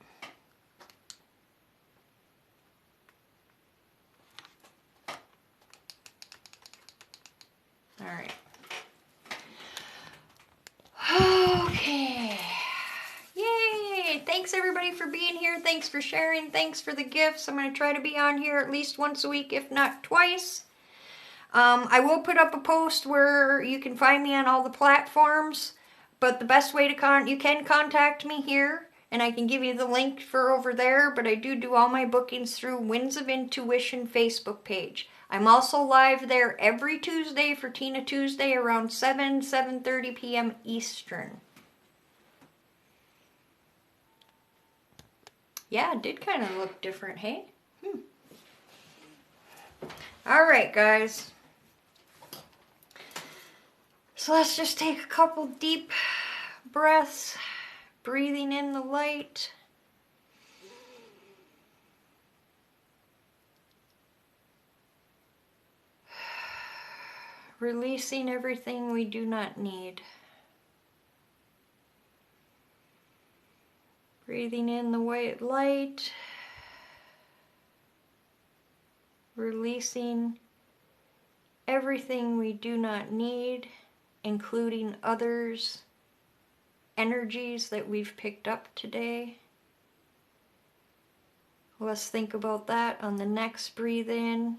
Alright. Okay. Yay! Thanks everybody for being here. Thanks for sharing. Thanks for the gifts. I'm going to try to be on here at least once a week, if not twice. I will put up a post where you can find me on all the platforms. But the best way to you can contact me here, and I can give you the link for over there, but I do all my bookings through Winds of Intuition Facebook page. I'm also live there every Tuesday for Tina Tuesday around 7:30 p.m. Eastern. Yeah, it did kind of look different, hey? All right, guys. So let's just take a couple deep breaths, breathing in the light. Releasing everything we do not need. Breathing in the white light. Releasing everything we do not need, including others' energies that we've picked up today. Let's think about that on the next breathe in.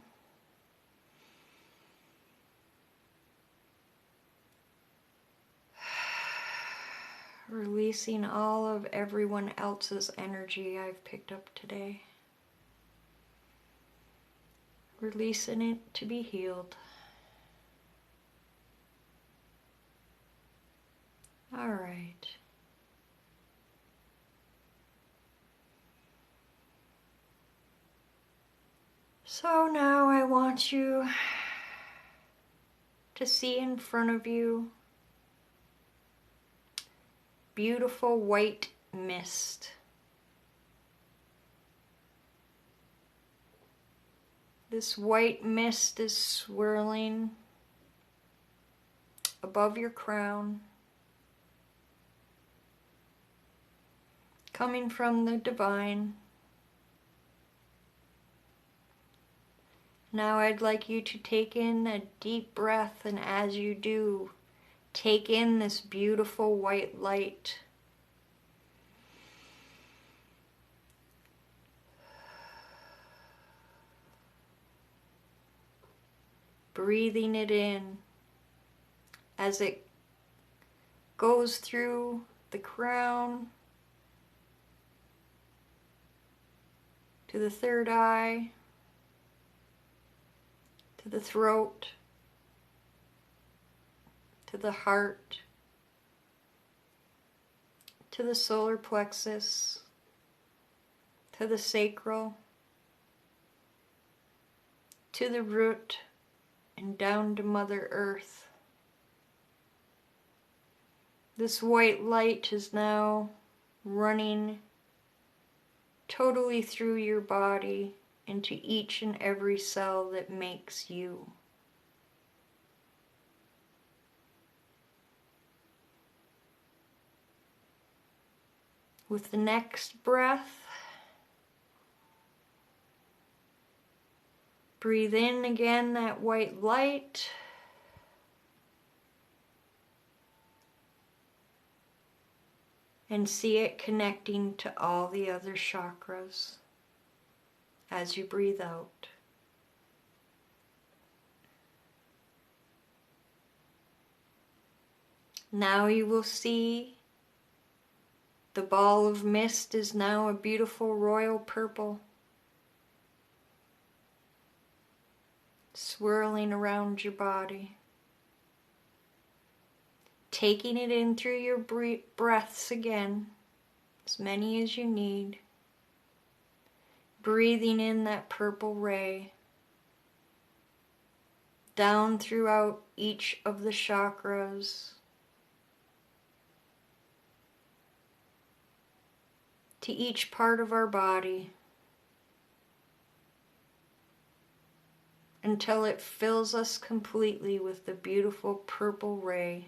Releasing all of everyone else's energy I've picked up today. Releasing it to be healed. All right. So now I want you to see in front of you beautiful white mist. This white mist is swirling above your crown, coming from the divine. Now I'd like you to take in a deep breath, and as you do, take in this beautiful white light. Breathing it in as it goes through the crown to the third eye, to the throat, to the heart, to the solar plexus, to the sacral, to the root, and down to Mother Earth. This white light is now running totally through your body into each and every cell that makes you. With the next breath, breathe in again that white light. And see it connecting to all the other chakras as you breathe out. Now you will see the ball of mist is now a beautiful royal purple, swirling around your body. Taking it in through your breaths again, as many as you need. Breathing in that purple ray down throughout each of the chakras, to each part of our body, until it fills us completely with the beautiful purple ray.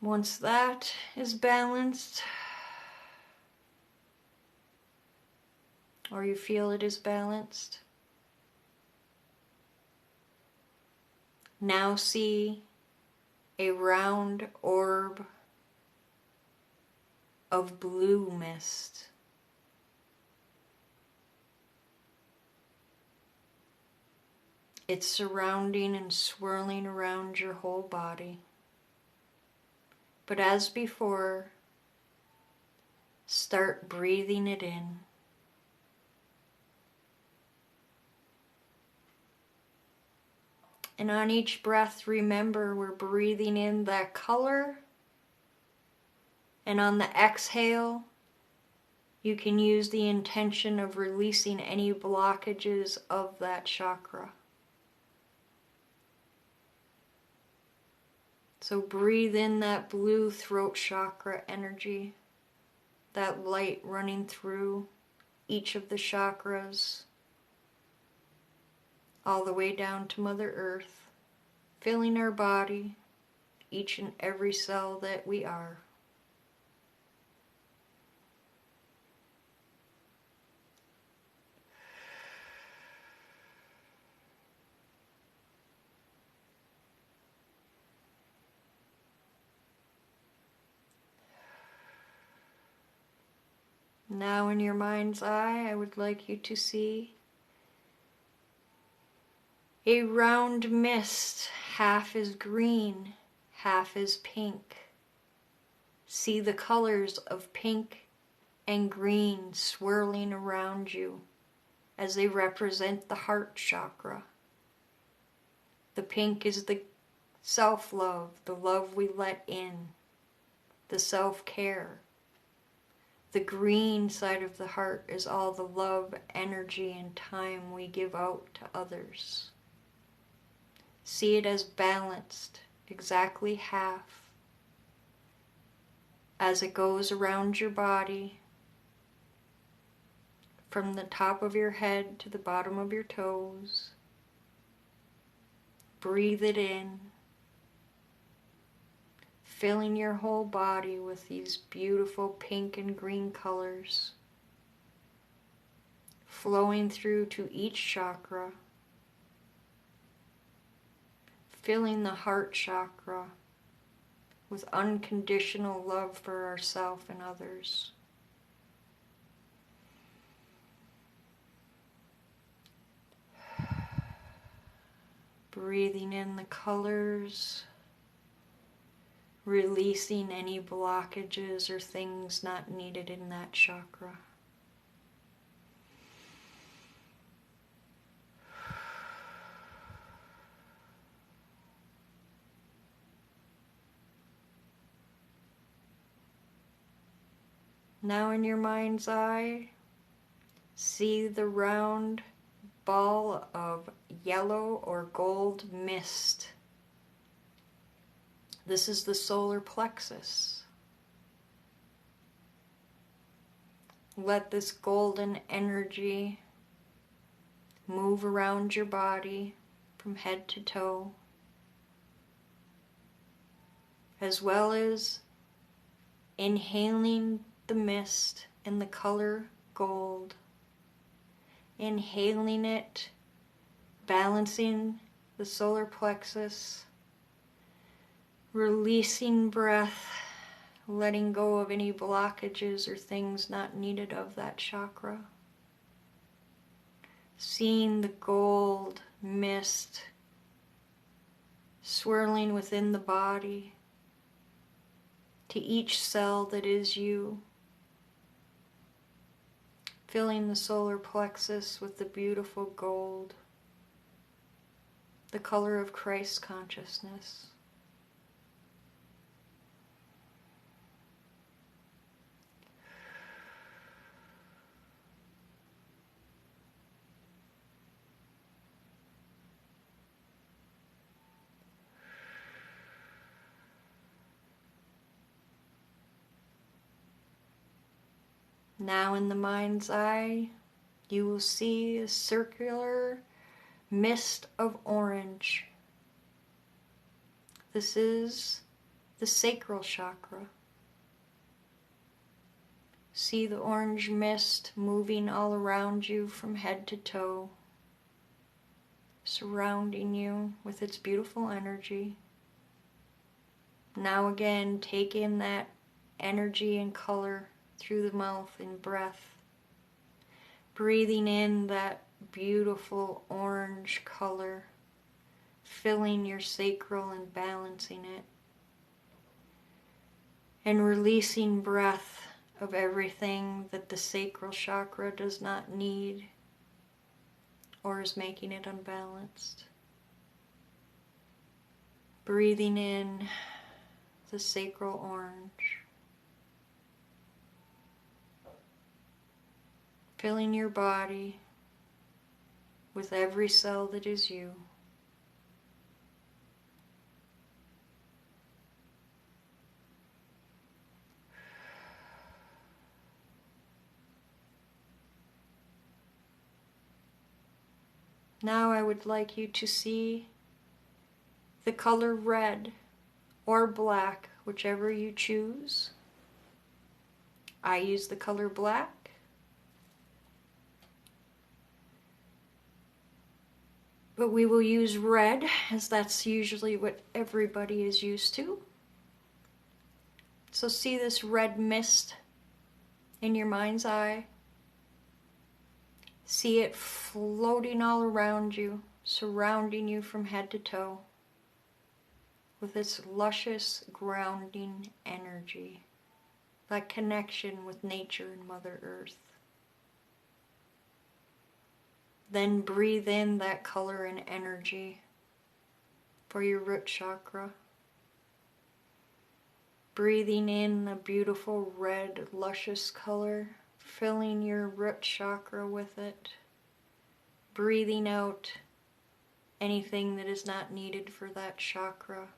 Once that is balanced, or you feel it is balanced. Now see a round orb of blue mist. It's surrounding and swirling around your whole body. But as before, start breathing it in. And on each breath, remember we're breathing in that color. And on the exhale, you can use the intention of releasing any blockages of that chakra. So breathe in that blue throat chakra energy, that light running through each of the chakras, all the way down to Mother Earth, filling our body, each and every cell that we are. Now in your mind's eye, I would like you to see a round mist, half is green, half is pink. See the colors of pink and green swirling around you as they represent the heart chakra. The pink is the self-love, the love we let in, the self-care. The green side of the heart is all the love, energy, and time we give out to others. See it as balanced, exactly half. As it goes around your body, from the top of your head to the bottom of your toes, breathe it in, filling your whole body with these beautiful pink and green colors, flowing through to each chakra, filling the heart chakra with unconditional love for ourselves and others. Breathing in the colors, releasing any blockages or things not needed in that chakra. Now in your mind's eye, see the round ball of yellow or gold mist. This is the solar plexus. Let this golden energy move around your body from head to toe, as well as inhaling the mist in the color gold, inhaling it, balancing the solar plexus, releasing breath, letting go of any blockages or things not needed of that chakra. Seeing the gold mist swirling within the body to each cell that is you, filling the solar plexus with the beautiful gold, the color of Christ consciousness. Now in the mind's eye, you will see a circular mist of orange. This is the Sacral Chakra. See the orange mist moving all around you from head to toe, surrounding you with its beautiful energy. Now again, take in that energy and color through the mouth in breath. Breathing in that beautiful orange color, filling your sacral and balancing it. And releasing breath of everything that the sacral chakra does not need or is making it unbalanced. Breathing in the sacral orange. Filling your body with every cell that is you. Now I would like you to see the color red or black, whichever you choose. I use the color black. But we will use red, as that's usually what everybody is used to. So see this red mist in your mind's eye. See it floating all around you, surrounding you from head to toe, with its luscious, grounding energy, that connection with nature and Mother Earth. Then breathe in that color and energy for your root chakra. Breathing in the beautiful red, luscious color, filling your root chakra with it. Breathing out anything that is not needed for that chakra.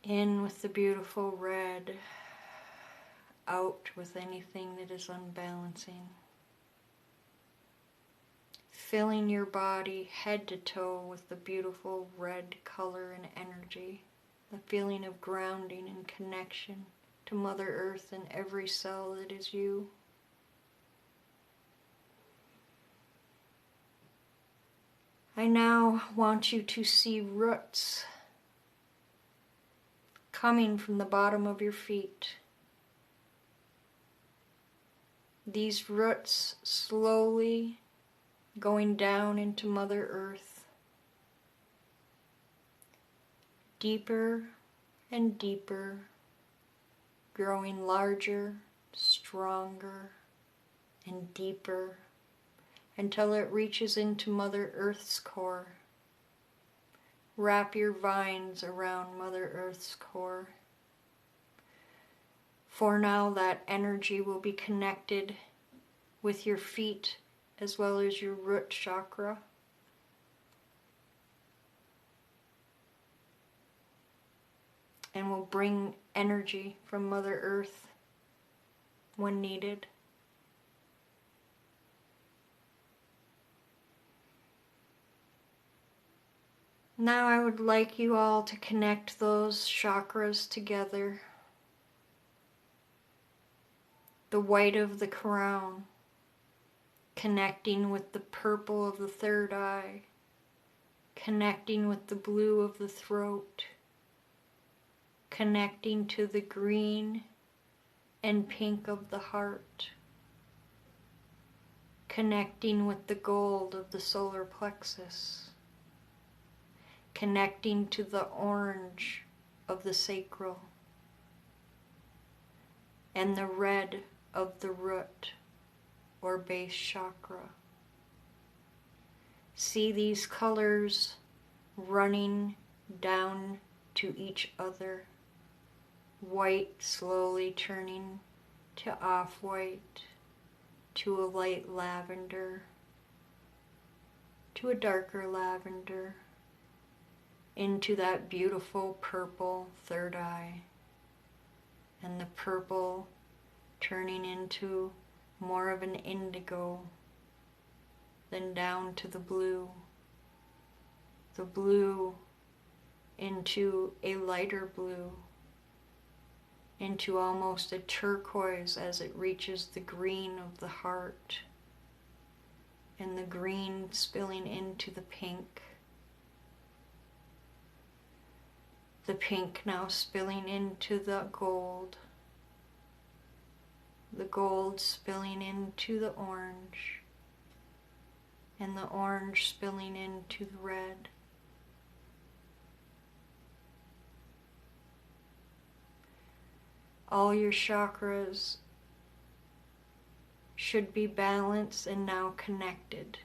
In with the beautiful red, out with anything that is unbalancing. Filling your body head to toe with the beautiful red color and energy, the feeling of grounding and connection to Mother Earth and every cell that is you. I now want you to see roots coming from the bottom of your feet. These roots slowly going down into Mother Earth, deeper and deeper, growing larger, stronger, and deeper, until it reaches into Mother Earth's core. Wrap your vines around Mother Earth's core. For now, that energy will be connected with your feet as well as your root chakra. And will bring energy from Mother Earth when needed. Now I would like you all to connect those chakras together. The white of the crown, connecting with the purple of the third eye, connecting with the blue of the throat, connecting to the green and pink of the heart, connecting with the gold of the solar plexus, connecting to the orange of the sacral, and the red of the root or base chakra. See these colors running down to each other, white slowly turning to off-white, to a light lavender, to a darker lavender, into that beautiful purple third eye, and the purple turning into more of an indigo, then down to the blue into a lighter blue, into almost a turquoise as it reaches the green of the heart, and the green spilling into the pink now spilling into the gold spilling into the orange, and the orange spilling into the red. All your chakras should be balanced and now connected.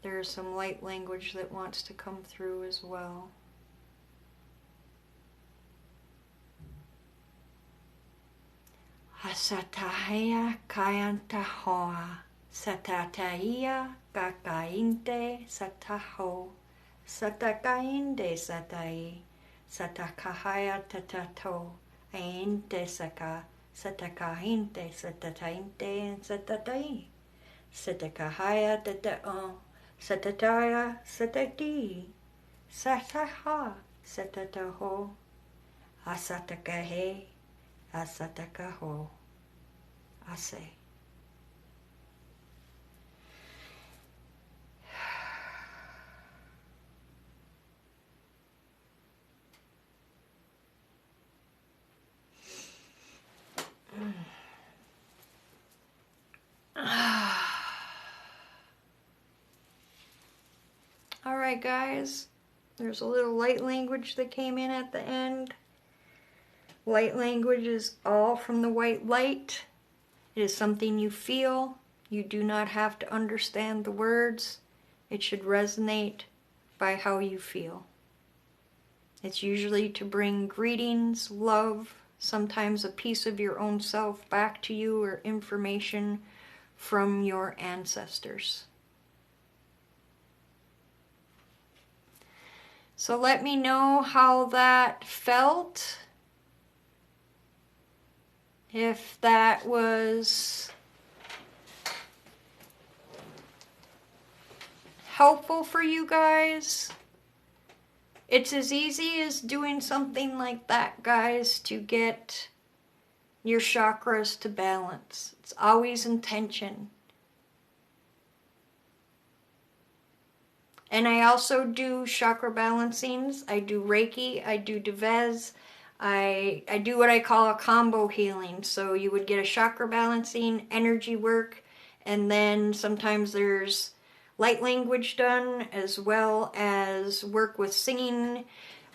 There is some light language that wants to come through as well. Hasatahaya kayantahoa, satataia kakainte sataho, satakainde satai, satakahaya tatato, ainte saka, satakahinte satatainte satatai, satakahaya tatao, satataya satati, sataha satataho, asatakahe, asatakaho, ase. All right, guys, there's a little light language that came in at the end. Light language is all from the white light. It is something you feel. You do not have to understand the words. It should resonate by how you feel. It's usually to bring greetings, love, sometimes a piece of your own self back to you, or information from your ancestors. So let me know how that felt. If that was helpful for you guys. It's as easy as doing something like that, guys, to get your chakras to balance. It's always intention. And I also do chakra balancings. I do Reiki, I do Devez. I do what I call a combo healing. So you would get a chakra balancing, energy work, and then sometimes there's light language done, as well as work with singing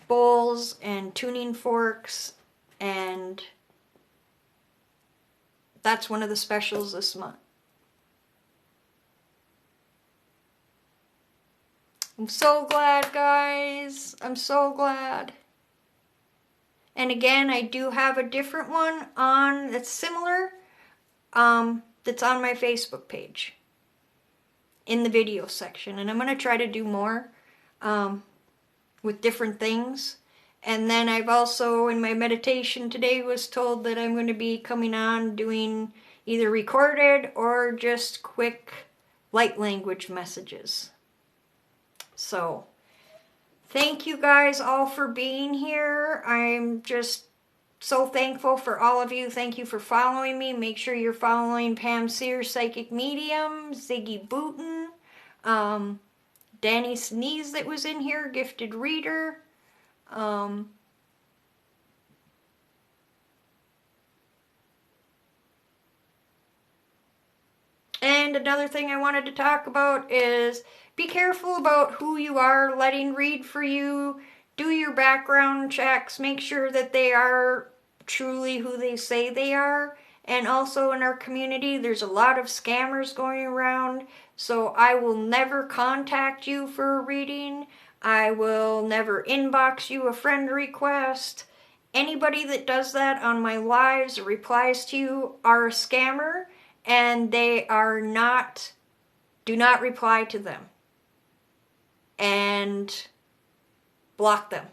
bowls and tuning forks. And that's one of the specials this month. I'm so glad, guys. I'm so glad. And again, I do have a different one on that's similar, that's on my Facebook page in the video section. And I'm going to try to do more with different things. And then I've also, in my meditation today, was told that I'm going to be coming on doing either recorded or just quick light language messages. So, thank you guys all for being here. I'm just so thankful for all of you. Thank you for following me. Make sure you're following Pam Sears, Psychic Medium, Ziggy Booten, Danny Sneeze that was in here, Gifted Reader. And another thing I wanted to talk about is be careful about who you are letting read for you. Do your background checks. Make sure that they are truly who they say they are. And also in our community, there's a lot of scammers going around. So I will never contact you for a reading. I will never inbox you a friend request. Anybody that does that on my lives or replies to you are a scammer. And they are not, do not reply to them. And block them.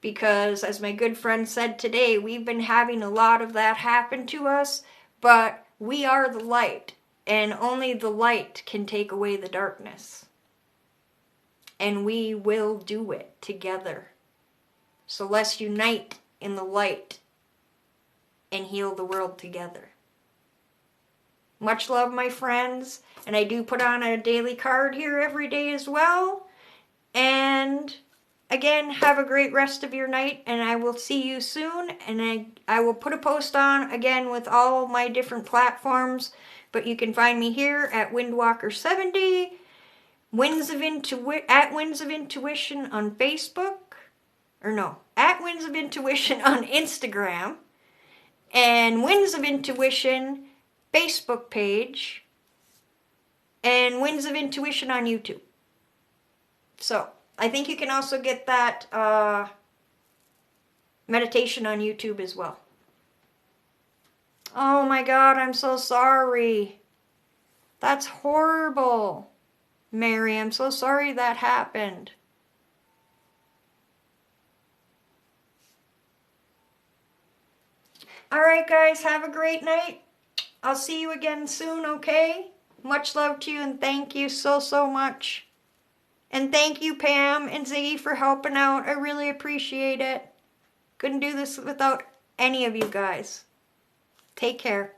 Because as my good friend said today, we've been having a lot of that happen to us, but we are the light, and only the light can take away the darkness. And we will do it together. So let's unite in the light and heal the world together. Much love, my friends. And I do put on a daily card here every day as well. And again, have a great rest of your night. And I will see you soon. And I will put a post on again with all my different platforms. But you can find me here at Windwalker70. At Winds of Intuition on Facebook. Or no, at Winds of Intuition on Instagram. And Winds of Intuition Facebook page, and Winds of Intuition on YouTube. So, I think you can also get that meditation on YouTube as well. Oh my God, I'm so sorry. That's horrible. Mary, I'm so sorry that happened. Alright guys, have a great night. I'll see you again soon, okay? Much love to you, and thank you so, so much. And thank you, Pam and Ziggy, for helping out. I really appreciate it. Couldn't do this without any of you guys. Take care.